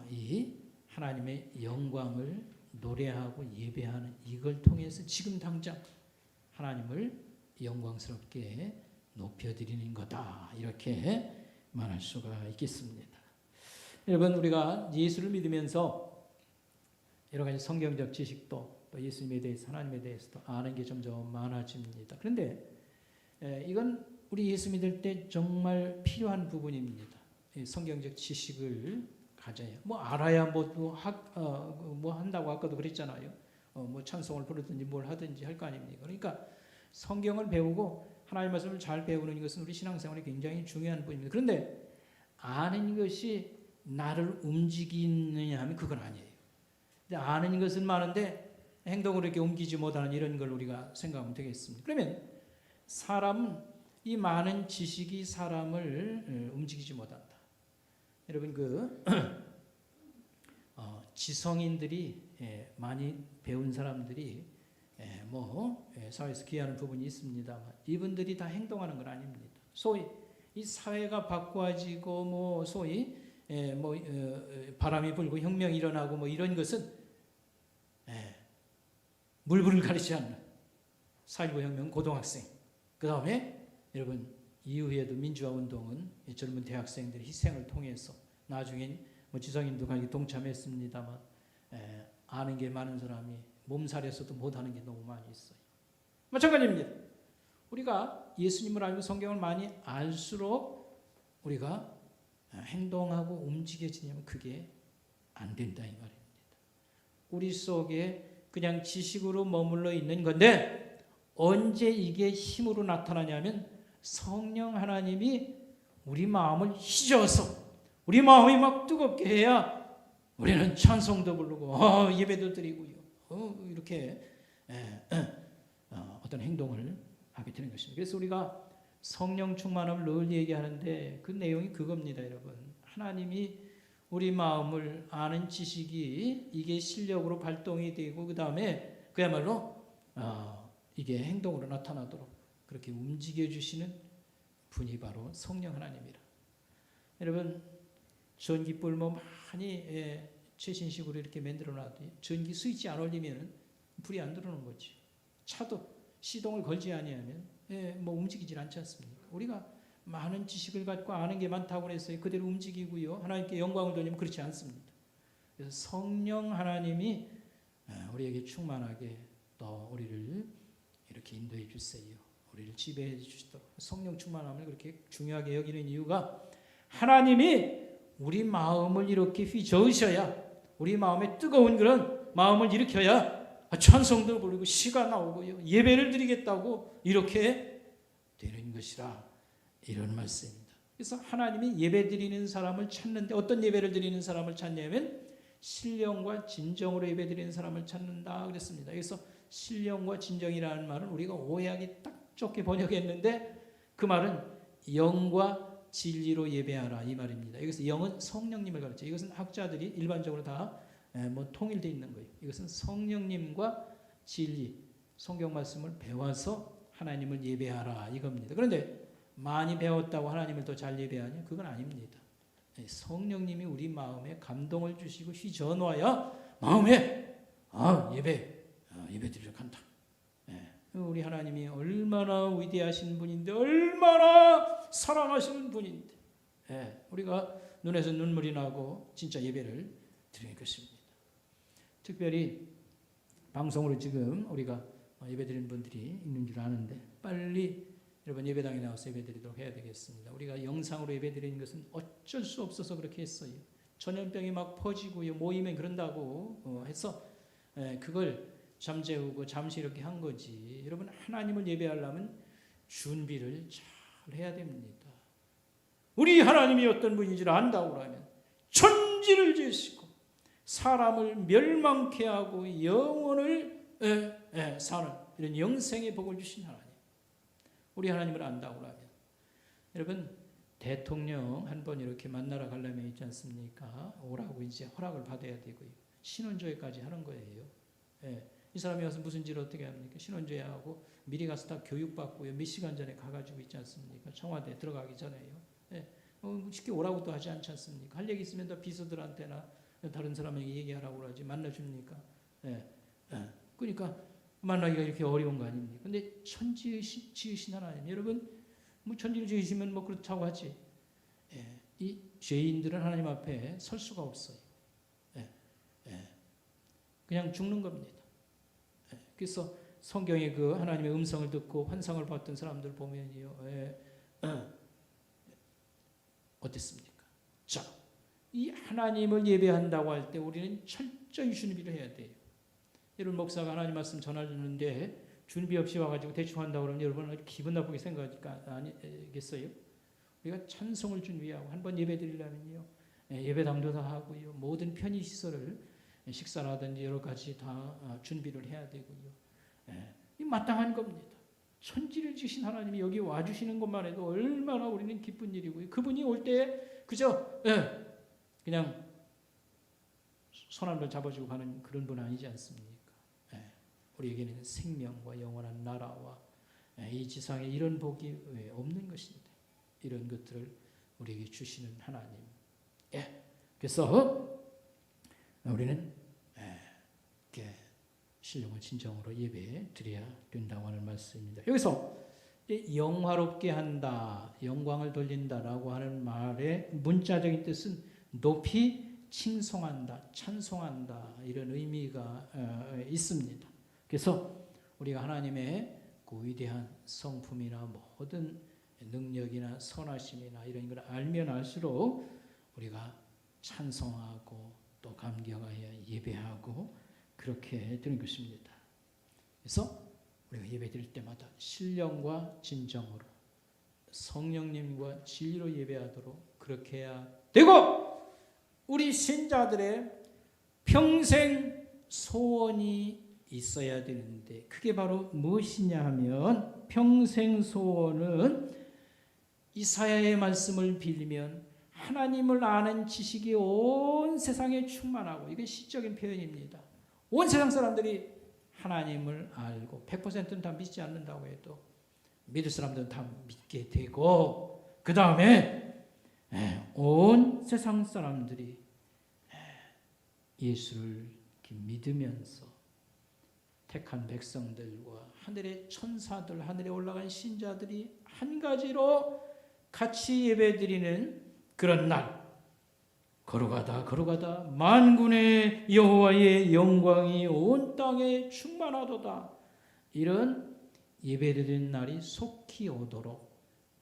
이 하나님의 영광을 노래하고 예배하는 이걸 통해서 지금 당장 하나님을 영광스럽게 높여드리는 거다. 이렇게 말할 수가 있겠습니다. 여러분 우리가 예수를 믿으면서 여러 가지 성경적 지식도 또 예수님에 대해서 하나님에 대해서도 아는 게 점점 많아집니다. 그런데 이건 우리 예수 믿을 때 정말 필요한 부분입니다. 성경적 지식을 가져야 알아야 뭐 한다고 아까도 그랬잖아요. 뭐 찬송을 부르든지 뭘 하든지 할 거 아닙니까? 그러니까 성경을 배우고 하나님의 말씀을 잘 배우는 것은 우리 신앙생활에 굉장히 중요한 부분입니다. 그런데 아는 것이 나를 움직이느냐 하면 그건 아니에요. 아는 것은 많은데 행동으로 이렇게 옮기지 못하는 이런 걸 우리가 생각하면 되겠습니다. 그러면 사람은 이 많은 지식이 사람을 움직이지 못한다. 여러분 지성인들이 많이 배운 사람들이 사회에서 귀하는 부분이 있습니다만 이분들이 다 행동하는 건 아닙니다. 소위 이 사회가 바꿔지고 소위 바람이 불고 혁명이 일어나고 이런 것은 물불을 가리지 않는 4.19 혁명 고등학생 그 다음에 여러분 이후에도 민주화 운동은 젊은 대학생들의 희생을 통해서 나중엔 지성인도 가기 동참했습니다만 아는 게 많은 사람이 몸살에서도 못하는 게 너무 많이 있어요. 마찬가지입니다. 우리가 예수님을 알고 성경을 많이 알수록 우리가 행동하고 움직여지냐면 그게 안 된다 이 말입니다. 우리 속에 그냥 지식으로 머물러 있는 건데 언제 이게 힘으로 나타나냐면 성령 하나님이 우리 마음을 휘저어서 우리 마음이 막 뜨겁게 해야 우리는 찬송도 부르고 예배도 드리고요. 이렇게 어떤 행동을 하게 되는 것입니다. 그래서 우리가 성령 충만함을 늘 얘기하는데 그 내용이 그겁니다, 여러분. 하나님이 우리 마음을 아는 지식이 이게 실력으로 발동이 되고 그 다음에 그야말로 이게 행동으로 나타나도록 그렇게 움직여주시는 분이 바로 성령 하나님이라. 여러분 전기불 많이 최신식으로 이렇게 만들어놔도 전기 스위치 안 올리면 불이 안 들어오는 거지. 차도 시동을 걸지 아니하면 움직이질 않지 않습니까? 우리가 많은 지식을 갖고 아는 게 많다고 해서 그대로 움직이고요. 하나님께 영광을 돌리면 그렇지 않습니다. 그래서 성령 하나님이 우리에게 충만하게 또 우리를 이렇게 인도해 주세요. 우리를 지배해 주시도록 성령 충만함을 그렇게 중요하게 여기는 이유가 하나님이 우리 마음을 이렇게 휘저으셔야 우리 마음에 뜨거운 그런 마음을 일으켜야 찬송도 부르고 시가 나오고요. 예배를 드리겠다고 이렇게 되는 것이라 이런 말씀입니다. 그래서 하나님이 예배 드리는 사람을 찾는데 어떤 예배를 드리는 사람을 찾냐면 신령과 진정으로 예배 드리는 사람을 찾는다 그랬습니다. 그래서 신령과 진정이라는 말은 우리가 오해하기 딱 좋게 번역했는데 그 말은 영과 진리로 예배하라 이 말입니다. 여기서 영은 성령님을 가르쳐요. 이것은 학자들이 일반적으로 다 통일되어 있는 거예요. 이것은 성령님과 진리, 성경 말씀을 배워서 하나님을 예배하라 이겁니다. 그런데 많이 배웠다고 하나님을 더 잘 예배하냐? 그건 아닙니다. 성령님이 우리 마음에 감동을 주시고 휘저어놔야 마음에 예배 드리러 간다. 우리 하나님이 얼마나 위대하신 분인데 얼마나 사랑하시는 분인데 우리가 눈에서 눈물이 나고 진짜 예배를 드리는 것입니다. 특별히 방송으로 지금 우리가 예배드리는 분들이 있는 줄 아는데 빨리 여러분 예배당에 나와서 예배드리도록 해야 되겠습니다. 우리가 영상으로 예배드리는 것은 어쩔 수 없어서 그렇게 했어요. 전염병이 막 퍼지고요. 모이면 그런다고 해서 그걸 잠재우고 잠시 이렇게 한 거지. 여러분, 하나님을 예배하려면 준비를 잘 해야 됩니다. 우리 하나님이 어떤 분인지를 안다고 하면 천지를 지으시고 사람을 멸망케 하고 영혼을 사는 이런 영생의 복을 주신 하나님, 우리 하나님을 안다고 하면, 여러분, 대통령 한 번 이렇게 만나러 가려면 있지 않습니까? 오라고 이제 허락을 받아야 되고요. 신원조회까지 하는 거예요. 이 사람이 와서 무슨 일을 어떻게 합니까? 신원조회하고 미리 가서 다 교육받고요. 몇 시간 전에 가가지고 있지 않습니까? 청와대 들어가기 전에요. 쉽게 오라고도 하지 않지 않습니까? 할 얘기 있으면 다 비서들한테나 다른 사람에게 얘기하라고 그러지 만나줍니까? 그러니까 만나기가 이렇게 어려운 거 아닙니까? 근데 천지 지으신 하나님, 여러분, 뭐 천지를 지으시면 뭐 그렇다고 하지. 이 죄인들은 하나님 앞에 설 수가 없어요. 그냥 죽는 겁니다. 그래서 성경에 그 하나님의 음성을 듣고 환상을 봤던 사람들 보면요, 어땠습니까? 자, 이 하나님을 예배한다고 할 때 우리는 철저히 준비를 해야 돼요. 여러분, 목사가 하나님 말씀 전하는데 준비 없이 와가지고 대충 한다고 그러면 여러분은 기분 나쁘게 생각하겠어요? 우리가 찬송을 준비하고 한번 예배 드리려면요, 예배당도 다 하고요, 모든 편의시설을 식사라든지 여러 가지 다 준비를 해야 되고요. 이 마땅한 겁니다. 천지를 지신 하나님이 여기 와주시는 것만 해도 얼마나 우리는 기쁜 일이고요. 그분이 올 때 그저 그냥 손 한 번 잡아주고 가는 그런 분 아니지 않습니까? 우리에게는 생명과 영원한 나라와 이 지상에 이런 복이 없는 것인데 이런 것들을 우리에게 주시는 하나님. 그래서 우리는 이렇게 신령한 진정으로 예배 드려야 된다고 하는 말씀입니다. 여기서 영화롭게 한다, 영광을 돌린다라고 하는 말의 문자적인 뜻은 높이 칭송한다, 찬송한다, 이런 의미가 있습니다. 그래서 우리가 하나님의 그 위대한 성품이나 모든 능력이나 선하심이나 이런 걸 알면 알수록 우리가 찬송하고 또 감격하여 예배하고 그렇게 되는 것입니다. 그래서 우리가 예배 드릴 때마다 신령과 진정으로 성령님과 진리로 예배하도록 그렇게 해야 되고, 우리 신자들의 평생 소원이 있어야 되는데 그게 바로 무엇이냐 하면, 평생 소원은 이사야의 말씀을 빌리면 하나님을 아는 지식이 온 세상에 충만하고, 이게 시적인 표현입니다. 온 세상 사람들이 하나님을 알고 100%는 다 믿지 않는다고 해도 믿을 사람들은 다 믿게 되고, 그 다음에 온 세상 사람들이 예수를 믿으면서 택한 백성들과 하늘의 천사들, 하늘에 올라간 신자들이 한 가지로 같이 예배드리는 그런 날, 걸어가다 만군의 여호와의 영광이 온 땅에 충만하도다, 이런 예배드리는 날이 속히 오도록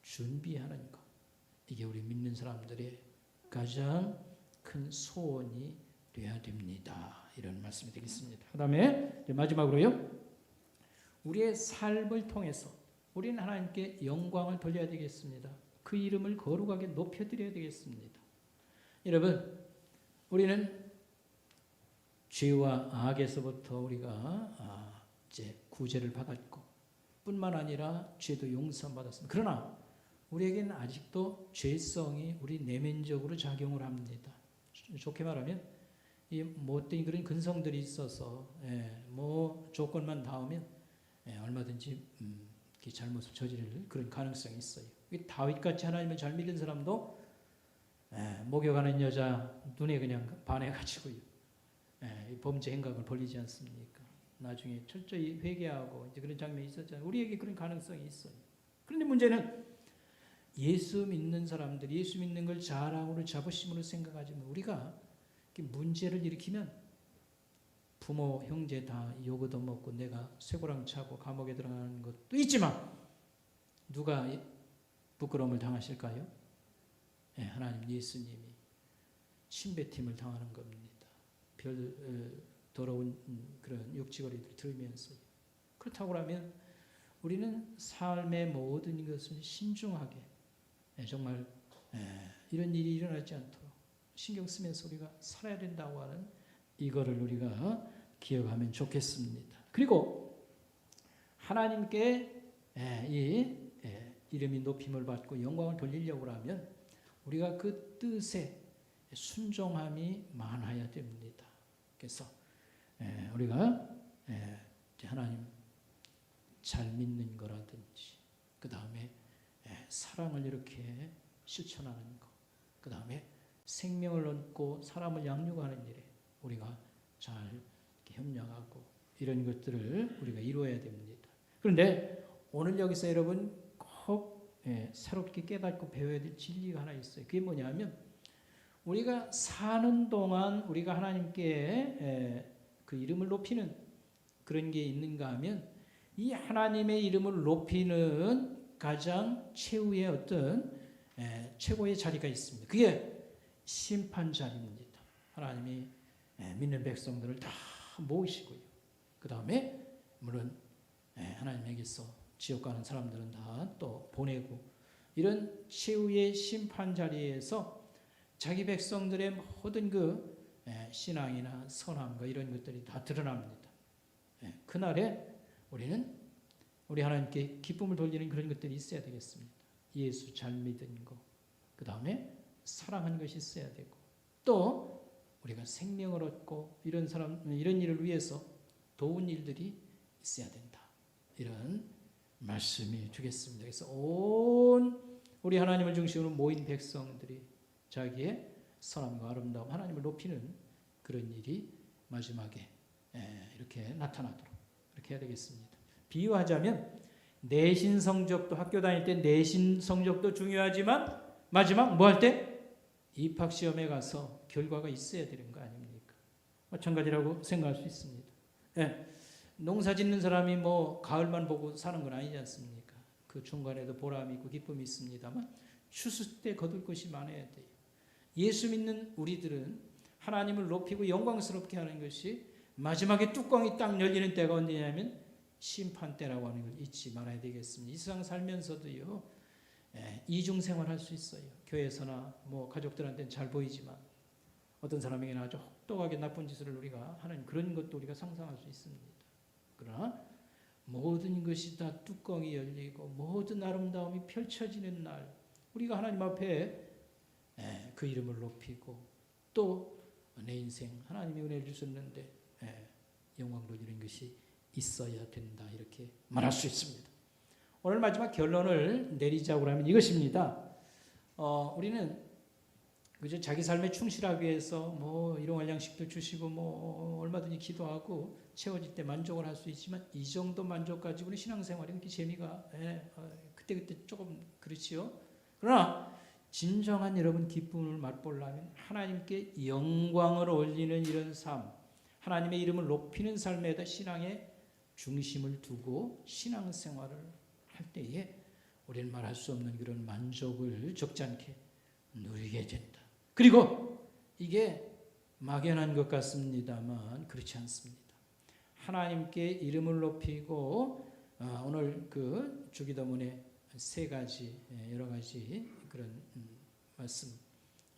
준비하는 것, 이게 우리 믿는 사람들의 가장 큰 소원이 되어야 됩니다. 이런 말씀이 되겠습니다. 그 다음에 마지막으로요, 우리의 삶을 통해서 우리는 하나님께 영광을 돌려야 되겠습니다. 그 이름을 거룩하게 높여드려야 되겠습니다. 여러분, 우리는 죄와 악에서부터 우리가 이제 구제를 받았고 뿐만 아니라 죄도 용서받았습니다. 그러나 우리에게는 아직도 죄성이 우리 내면적으로 작용을 합니다. 좋게 말하면 이 못된 그런 근성들이 있어서 뭐 조건만 닿으면 얼마든지 잘못을 저지를 그런 가능성이 있어요. 다윗같이 하나님을 잘 믿는 사람도 목욕하는 여자 눈에 그냥 반해가지고요, 범죄 행각을 벌리지 않습니까? 나중에 철저히 회개하고 이제 그런 장면이 있었잖아요. 우리에게 그런 가능성이 있어요. 그런데 문제는 예수 믿는 사람들, 예수 믿는 걸 자랑으로 자부심으로 생각하지만 우리가 문제를 일으키면 부모, 형제 다 욕 얻어먹고 내가 쇠고랑 차고 감옥에 들어가는 것도 있지만 누가 부끄러움을 당하실까요? 하나님, 예수님이 침뱉음을 당하는 겁니다. 더러운 그런 육지거리를 들으면서 그렇다고 하면 우리는 삶의 모든 것을 신중하게 정말 이런 일이 일어나지 않도록 신경 쓰면서 우리가 살아야 된다고 하는 이거를 우리가 기억하면 좋겠습니다. 그리고 하나님께 이 이름이 높임을 받고 영광을 돌리려고 하면 우리가 그 뜻에 순종함이 많아야 됩니다. 그래서 우리가 하나님 잘 믿는 거라든지 그 다음에 사랑을 이렇게 실천하는 것, 그 다음에 생명을 얻고 사람을 양육하는 일에 우리가 잘 이렇게 협력하고 이런 것들을 우리가 이루어야 됩니다. 그런데 오늘 여기서 여러분 꼭 새롭게 깨닫고 배워야 될 진리가 하나 있어요. 그게 뭐냐면 우리가 사는 동안 우리가 하나님께 그 이름을 높이는 그런 게 있는가 하면 이 하나님의 이름을 높이는 가장 최후의 어떤 최고의 자리가 있습니다. 그게 심판 자리입니다. 하나님이 믿는 백성들을 다 모으시고요. 그 다음에 물론 하나님에게서 지옥 가는 사람들은 다 또 보내고 이런 최후의 심판 자리에서 자기 백성들의 모든 그 신앙이나 선함과 이런 것들이 다 드러납니다. 그날에 우리는 우리 하나님께 기쁨을 돌리는 그런 것들이 있어야 되겠습니다. 예수 잘 믿은 거, 그 다음에 사랑하는 것이 있어야 되고 또 우리가 생명을 얻고 이런 일을 위해서 도운 일들이 있어야 된다. 이런 말씀이 주겠습니다. 그래서 온 우리 하나님을 중심으로 모인 백성들이 자기의 선함과 아름다움, 하나님을 높이는 그런 일이 마지막에 이렇게 나타나도록 이렇게 해야 되겠습니다. 비유하자면 내신 성적도 학교 다닐 때 내신 성적도 중요하지만 마지막 뭐 할 때? 입학 시험에 가서 결과가 있어야 되는 거 아닙니까? 마찬가지라고 생각할 수 있습니다. 농사 짓는 사람이 뭐 가을만 보고 사는 건 아니지 않습니까? 그 중간에도 보람이 있고 기쁨이 있습니다만 추수 때 거둘 것이 많아야 돼요. 예수 믿는 우리들은 하나님을 높이고 영광스럽게 하는 것이 마지막에 뚜껑이 딱 열리는 때가 언제냐면 심판 때라고 하는 걸 잊지 말아야 되겠습니다. 이 세상 살면서도요, 이중생활 할 수 있어요. 교회에서나 뭐 가족들한테는 잘 보이지만 어떤 사람에게는 아주 혹독하게 나쁜 짓을 우리가 하는 그런 것도 우리가 상상할 수 있습니다. 그러나 모든 것이 다 뚜껑이 열리고 모든 아름다움이 펼쳐지는 날 우리가 하나님 앞에 그 이름을 높이고 또 내 인생 하나님이 은혜를 주셨는데 영광 돌리는 것이 있어야 된다 이렇게 말할 수 있습니다. 오늘 마지막 결론을 내리자고 하면 이것입니다. 우리는 그저 자기 삶에 충실하기 위해서 뭐 일용할 양식도 주시고 뭐 얼마든지 기도하고 채워질 때 만족을 할 수 있지만 이 정도 만족 가지고는 신앙생활이 그렇게 재미가 그때그때 조금 그렇지요. 그러나 진정한 여러분 기쁨을 맛보려면 하나님께 영광을 올리는 이런 삶, 하나님의 이름을 높이는 삶에다 신앙의 중심을 두고 신앙생활을 할 때에 우리는 말할 수 없는 그런 만족을 적지 않게 누리게 된다. 그리고 이게 막연한 것 같습니다만 그렇지 않습니다. 하나님께 이름을 높이고 오늘 그 주기도문의 세 가지 여러 가지 그런 말씀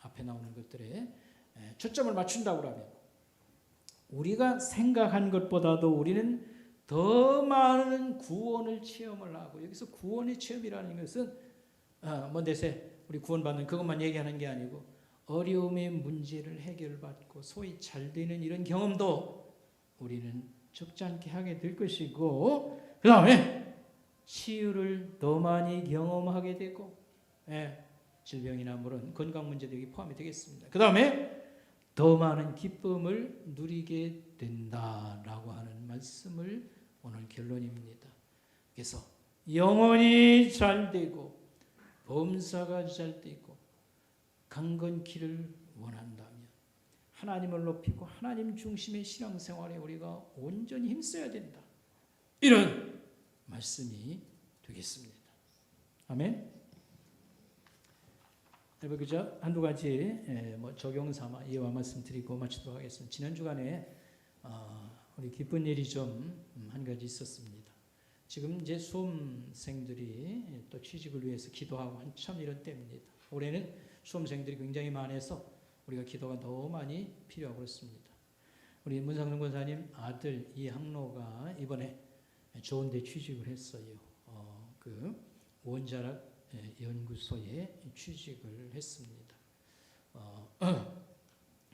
앞에 나오는 것들에 초점을 맞춘다고 하면 우리가 생각한 것보다도 우리는 더 많은 구원을 체험을 하고 여기서 구원의 체험이라는 것은 먼데세 우리 구원받는 그것만 얘기하는 게 아니고 어려움의 문제를 해결받고 소위 잘 되는 이런 경험도 우리는 적지 않게 하게 될 것이고 그 다음에 치유를 더 많이 경험하게 되고 질병이나 물론 건강 문제도 여기 포함이 되겠습니다. 그 다음에 더 많은 기쁨을 누리게 된다라고 하는 말씀을 오늘 결론입니다. 그래서 영혼이 잘 되고 범사가 잘 되고 강건키를 원한다면 하나님을 높이고 하나님 중심의 신앙생활에 우리가 온전히 힘써야 된다. 이런 말씀이 되겠습니다. 아멘. 여러분 그저 한두 가지 뭐 적용 삼아 이해와 말씀드리고 마치도록 하겠습니다. 지난 주간에 우리 기쁜 일이 좀 한 가지 있었습니다. 지금 이제 수험생들이 또 취직을 위해서 기도하고 한참 이런 때입니다. 올해는 수험생들이 굉장히 많아서 우리가 기도가 너무 많이 필요하고 그렇습니다. 우리 문상동 권사님 아들 이항로가 이번에 좋은 데 취직을 했어요. 그 원자력 연구소에 취직을 했습니다.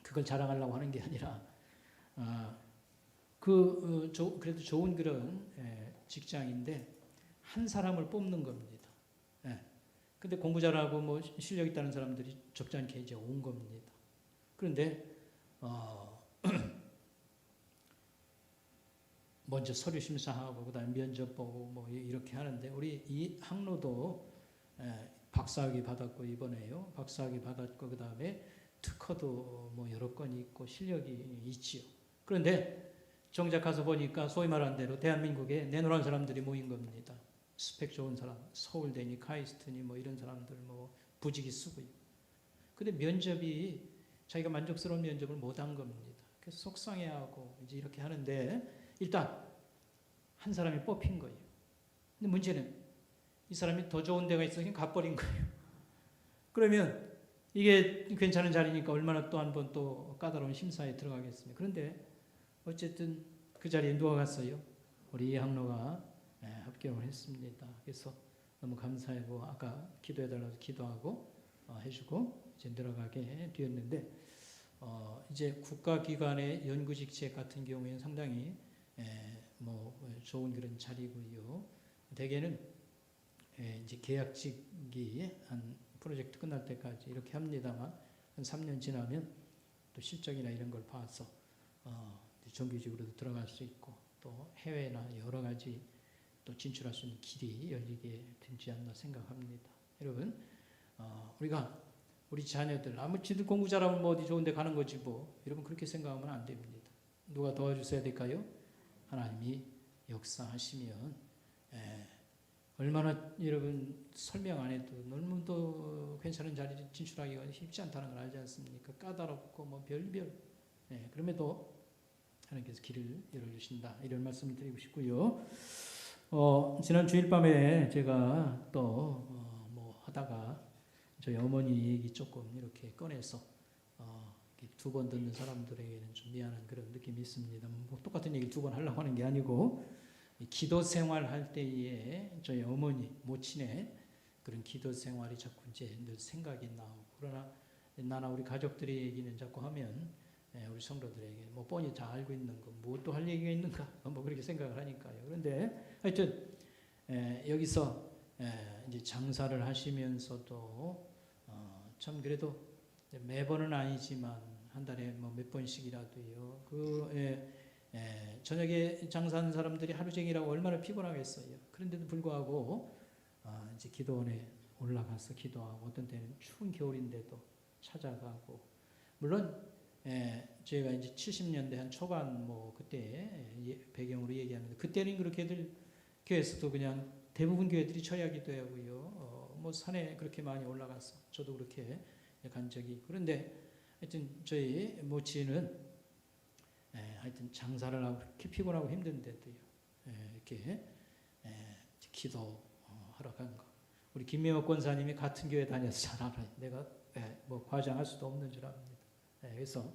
그걸 자랑하려고 하는 게 아니라 그래도 좋은 그런 직장인데 한 사람을 뽑는 겁니다. 근데 공부 잘하고 뭐 실력 있다는 사람들이 적잖게 이제 온 겁니다. 그런데 먼저 서류 심사하고 그다음 면접 보고 뭐 이렇게 하는데 우리 이 항로도 박사학위 받았고 이번에요. 박사학위 받았고 그다음에 특허도 뭐 여러 건이 있고 실력이 있지요. 그런데 정작 가서 보니까 소위 말하는 대로 대한민국에 내노란 사람들이 모인 겁니다. 스펙 좋은 사람, 서울대니 카이스트니 뭐 이런 사람들 뭐 부지기 쓰고요. 근데 면접이 자기가 만족스러운 면접을 못 한 겁니다. 그래서 속상해하고 이제 이렇게 하는데 일단 한 사람이 뽑힌 거예요. 근데 문제는 이 사람이 더 좋은 데가 있어 그냥 가버린 거예요. 그러면 이게 괜찮은 자리니까 얼마나 또 한 번 또 까다로운 심사에 들어가겠습니까? 그런데 어쨌든 그 자리에 누가 갔어요? 우리 이항로가 합격을 했습니다. 그래서 너무 감사하고 아까 기도해달라고 기도하고 해주고 이제 들어가게 되었는데 이제 국가기관의 연구직책 같은 경우에는 상당히 뭐 좋은 그런 자리고요. 대개는 이제 계약직이 한 프로젝트 끝날 때까지 이렇게 합니다만 한 3년 지나면 또 실적이나 이런 걸 봐서 정규직으로도 들어갈 수 있고 또 해외나 여러 가지 또 진출할 수 있는 길이 열리게 되지 않나 생각합니다. 여러분 우리가 우리 자녀들 지들 공부 잘하면 뭐 어디 좋은 데 가는 거지 뭐 여러분 그렇게 생각하면 안 됩니다. 누가 도와주셔야 될까요? 하나님이 역사하시면 얼마나 여러분 설명 안 해도 너무도 괜찮은 자리에 진출하기가 쉽지 않다는 걸 알지 않습니까? 까다롭고 뭐 별별 그럼에도 하나님께서 길을 열어주신다 이런 말씀을 드리고 싶고요. 지난 주일 밤에 제가 또 뭐 하다가 저희 어머니 얘기 조금 이렇게 꺼내서 두 번 듣는 사람들에게는 좀 미안한 그런 느낌이 있습니다. 뭐 똑같은 얘기 두 번 하려고 하는 게 아니고 기도 생활할 때에 저희 어머니 모친의 그런 기도 생활이 자꾸 이제 늘 생각이 나오고 그러나 나나 우리 가족들의 얘기는 자꾸 하면 우리 성도들에게 뭐 뻔히 다 알고 있는 거 뭐 또 할 얘기가 있는가 뭐 그렇게 생각을 하니까요. 그런데 하여튼 여기서 이제 장사를 하시면서도 참 그래도 매번은 아니지만 한 달에 뭐 몇 번씩이라도요. 저녁에 장사하는 사람들이 하루 종일하고 얼마나 피곤하겠어요. 그런데도 불구하고 이제 기도원에 올라가서 기도하고 어떤 때는 추운 겨울인데도 찾아가고 물론 저희가 이제 70년대 한 초반 뭐 그때 배경으로 얘기하는데 그때는 그렇게들 교회에서도 그냥 대부분 교회들이 처리하기도 하고요. 뭐 산에 그렇게 많이 올라가서 저도 그렇게 간 적이 있고 그런데 하여튼 저희 모친은 하여튼 장사를 하고 그렇게 피곤하고 힘든데도요. 이렇게 기도하러 간 거. 우리 김명옥 권사님이 같은 교회 다녀서 잘 알아요. 내가 뭐 과장할 수도 없는 줄 압니다. 그래서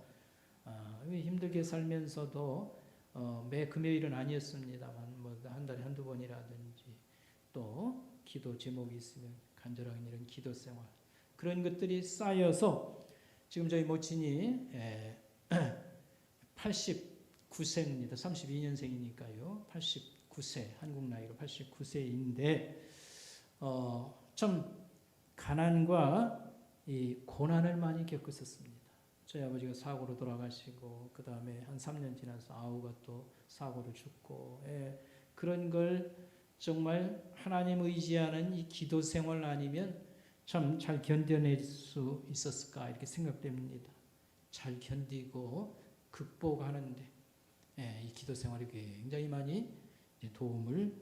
힘들게 살면서도 매 금요일은 아니었습니다만 뭐 한 달에 한두 번이라든지 또 기도 제목이 있으면 간절하게 이런 기도 생활 그런 것들이 쌓여서 지금 저희 모친이 89세입니다. 32년생이니까요. 89세 한국 나이로 89세인데 참 가난과 이 고난을 많이 겪었었습니다. 저희 아버지가 사고로 돌아가시고 그 다음에 한 3년 지나서 아우가 또 사고로 죽고 그런 걸 정말 하나님 의지하는 이 기도 생활 아니면 참 잘 견뎌낼 수 있었을까 이렇게 생각됩니다. 잘 견디고 극복하는데 이 기도 생활이 굉장히 많이 도움을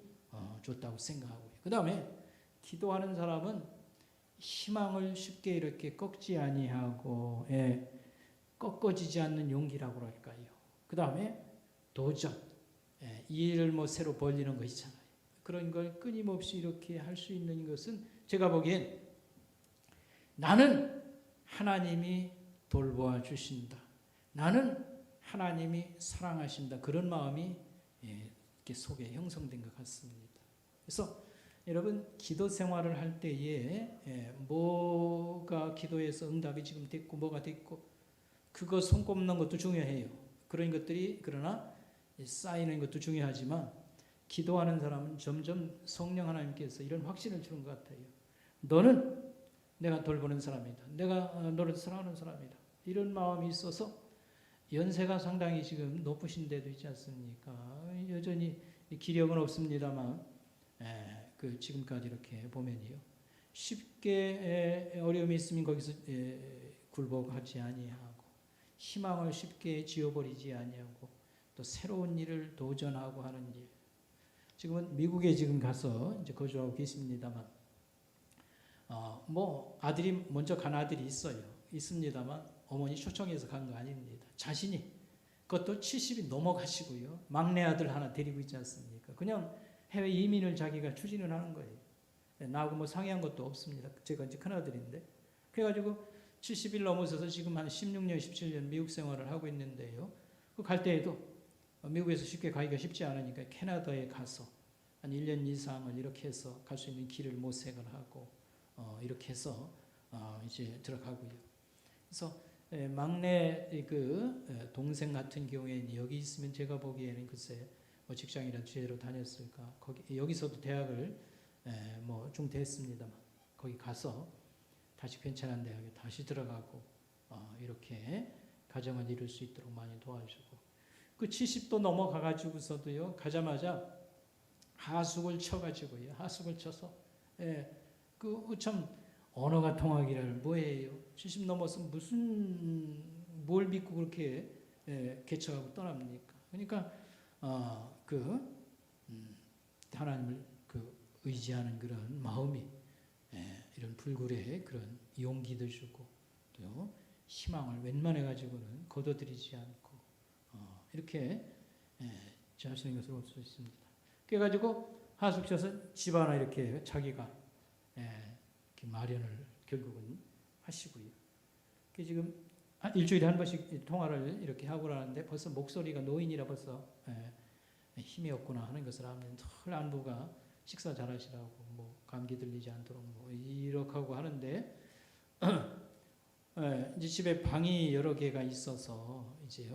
줬다고 생각하고요. 그 다음에 기도하는 사람은 희망을 쉽게 이렇게 꺾지 아니하고 꺾어지지 않는 용기라고 할까요. 그 다음에 도전, 일을 뭐 새로 벌리는 거 있잖아요. 그런 걸 끊임없이 이렇게 할 수 있는 것은 제가 보기엔 나는 하나님이 돌보아 주신다. 나는 하나님이 사랑하신다. 그런 마음이 이렇게 속에 형성된 것 같습니다. 그래서 여러분 기도 생활을 할 때에 뭐가 기도해서 응답이 지금 됐고 뭐가 됐고 그거 손꼽는 것도 중요해요. 그런 것들이 그러나 쌓이는 것도 중요하지만 기도하는 사람은 점점 성령 하나님께서 이런 확신을 주는 것 같아요. 너는 내가 돌보는 사람이다. 내가 너를 사랑하는 사람이다. 이런 마음이 있어서 연세가 상당히 지금 높으신 데도 있지 않습니까? 여전히 기력은 없습니다만 그 지금까지 이렇게 보면요. 쉽게 어려움이 있으면 거기서 굴복하지 아니하고 희망을 쉽게 지워버리지 아니하고 또 새로운 일을 도전하고 하는 일. 지금은 미국에 지금 가서 이제 거주하고 계십니다만 뭐 아들이 먼저 간 아들이 있습니다만 어머니 초청해서 간 거 아닙니다. 자신이 그것도 70이 넘어가시고요. 막내 아들 하나 데리고 있지 않습니까? 그냥 해외 이민을 자기가 추진을 하는 거예요. 나하고 뭐 상의한 것도 없습니다. 제가 이제 큰 아들인데 그래가지고 70일 넘어서서 지금 한 16년, 17년 미국 생활을 하고 있는데요. 그 갈 때에도 미국에서 쉽게 가기가 쉽지 않으니까 캐나다에 가서 한 1년 이상을 이렇게 해서 갈 수 있는 길을 모색을 하고 이렇게 해서 이제 들어가고요. 그래서 막내 그 동생 같은 경우에는 여기 있으면 제가 보기에는 글쎄 뭐 직장이나 제대로 다녔을까. 여기서도 대학을 뭐 중퇴했습니다만 거기 가서 다시 괜찮은 대학에 다시 들어가고 이렇게 가정을 이룰 수 있도록 많이 도와주고 그 70도 넘어가가지고서도요 가자마자 하숙을 쳐가지고요 하숙을 쳐서 그 참 언어가 통하기를 뭐예요? 70 넘어서 무슨 뭘 믿고 그렇게 개척하고 떠납니까? 그러니까 하나님을 의지하는 그런 마음이 이런 불굴의 그런 용기도 주고 또 희망을 웬만해 가지고는 거둬들이지 않고 이렇게 하시는 것을 볼 수 있습니다. 그래가지고 하숙쳐서 집 하나 이렇게 자기가 이렇게 마련을 결국은 하시고요. 지금 일주일에 한 번씩 통화를 이렇게 하고 그러는데 벌써 목소리가 노인이라 벌써 힘이 없구나 하는 것을 하면 늘 안부가 식사 잘하시라고 뭐 감기 들리지 않도록 뭐 이렇게 하고 하는데 이제 집에 방이 여러 개가 있어서 이제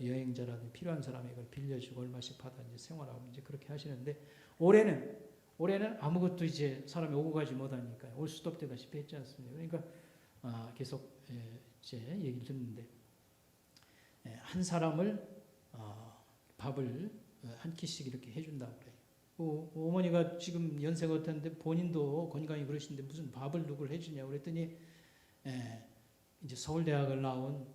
여행자라든지 필요한 사람에게 그걸 빌려주고 얼마씩 받아 이제 생활하고 이제 그렇게 하시는데 올해는 아무것도 이제 사람이 오고 가지 못하니까 올 수도 없다시피 했지 않습니까? 그러니까 계속 이제 얘기를 듣는데 한 사람을 밥을 한 끼씩 이렇게 해준다고 그래요. 어머니가 지금 연세가 어떤데 본인도 건강히 그러신데 무슨 밥을 누굴 해주냐고 그랬더니 이제 서울대학을 나온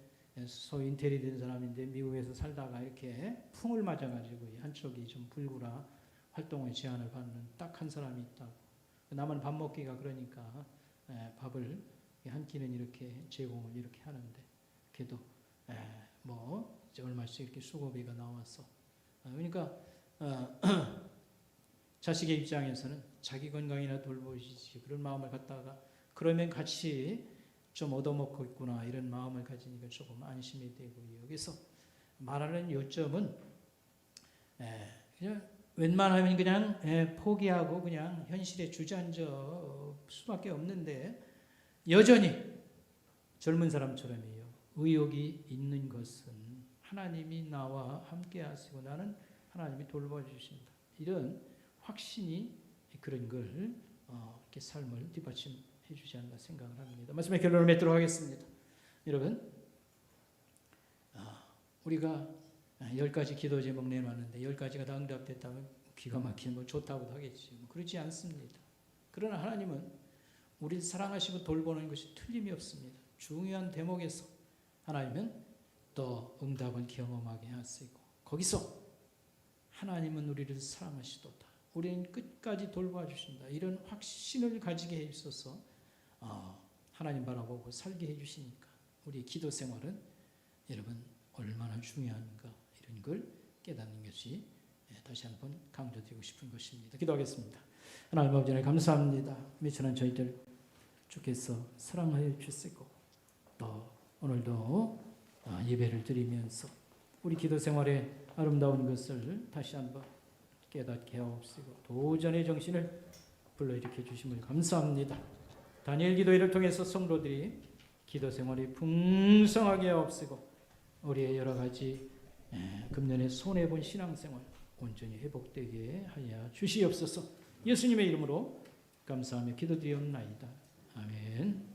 소위 인텔이 된 사람인데 미국에서 살다가 이렇게 풍을 맞아가지고 한쪽이 좀 불구라 활동의 제한을 받는 딱 한 사람이 있다고. 나만 밥 먹기가 그러니까 밥을 한 끼는 이렇게 제공을 이렇게 하는데 그래도 뭐 이제 얼마씩 이렇게 수고비가 나와서 그러니까 자식의 입장에서는 자기 건강이나 돌보시지 그런 마음을 갖다가 그러면 같이 좀 얻어먹고 있구나 이런 마음을 가지니까 조금 안심이 되고요. 여기서 말하는 요점은 그냥 웬만하면 그냥 포기하고 그냥 현실에 주저앉을 수밖에 없는데 여전히 젊은 사람처럼이요. 의욕이 있는 것은 하나님이 나와 함께 하시고 나는 하나님이 돌봐주신다. 이런 확신이 그런 걸 이렇게 삶을 뒷받침해 주지 않나 생각을 합니다. 말씀의 결론을 맺도록 하겠습니다. 여러분 우리가 10가지 기도 제목 내놨는데 10가지가 다 응답됐다면 기가 막히는 거 좋다고도 하겠지. 그렇지 않습니다. 그러나 하나님은 우리를 사랑하시고 돌보는 것이 틀림이 없습니다. 중요한 대목에서 하나님은 또 응답을 경험하게 하시고 거기서 하나님은 우리를 사랑하시도다. 우리는 끝까지 돌봐주신다. 이런 확신을 가지게 해 주셔서 하나님 바라보고 살게 해 주시니까 우리의 기도 생활은 여러분 얼마나 중요한가 이런 걸 깨닫는 것이 다시 한번 강조드리고 싶은 것입니다. 기도하겠습니다. 하나님 아버지 하나님 감사합니다. 미천한 저희들 주께서 사랑하여 주시고 또 오늘도 예배를 드리면서 우리 기도 생활의 아름다운 것을 다시 한번 깨닫게 하옵시고 도전의 정신을 불러일으켜 주심을 감사합니다. 다니엘 기도회를 통해서 성도들이 기도 생활이 풍성하게 하옵시고 우리의 여러 가지 금년에 손해본 신앙생활 온전히 회복되게 하여 주시옵소서. 예수님의 이름으로 감사하며 기도드리옵나이다. 아멘.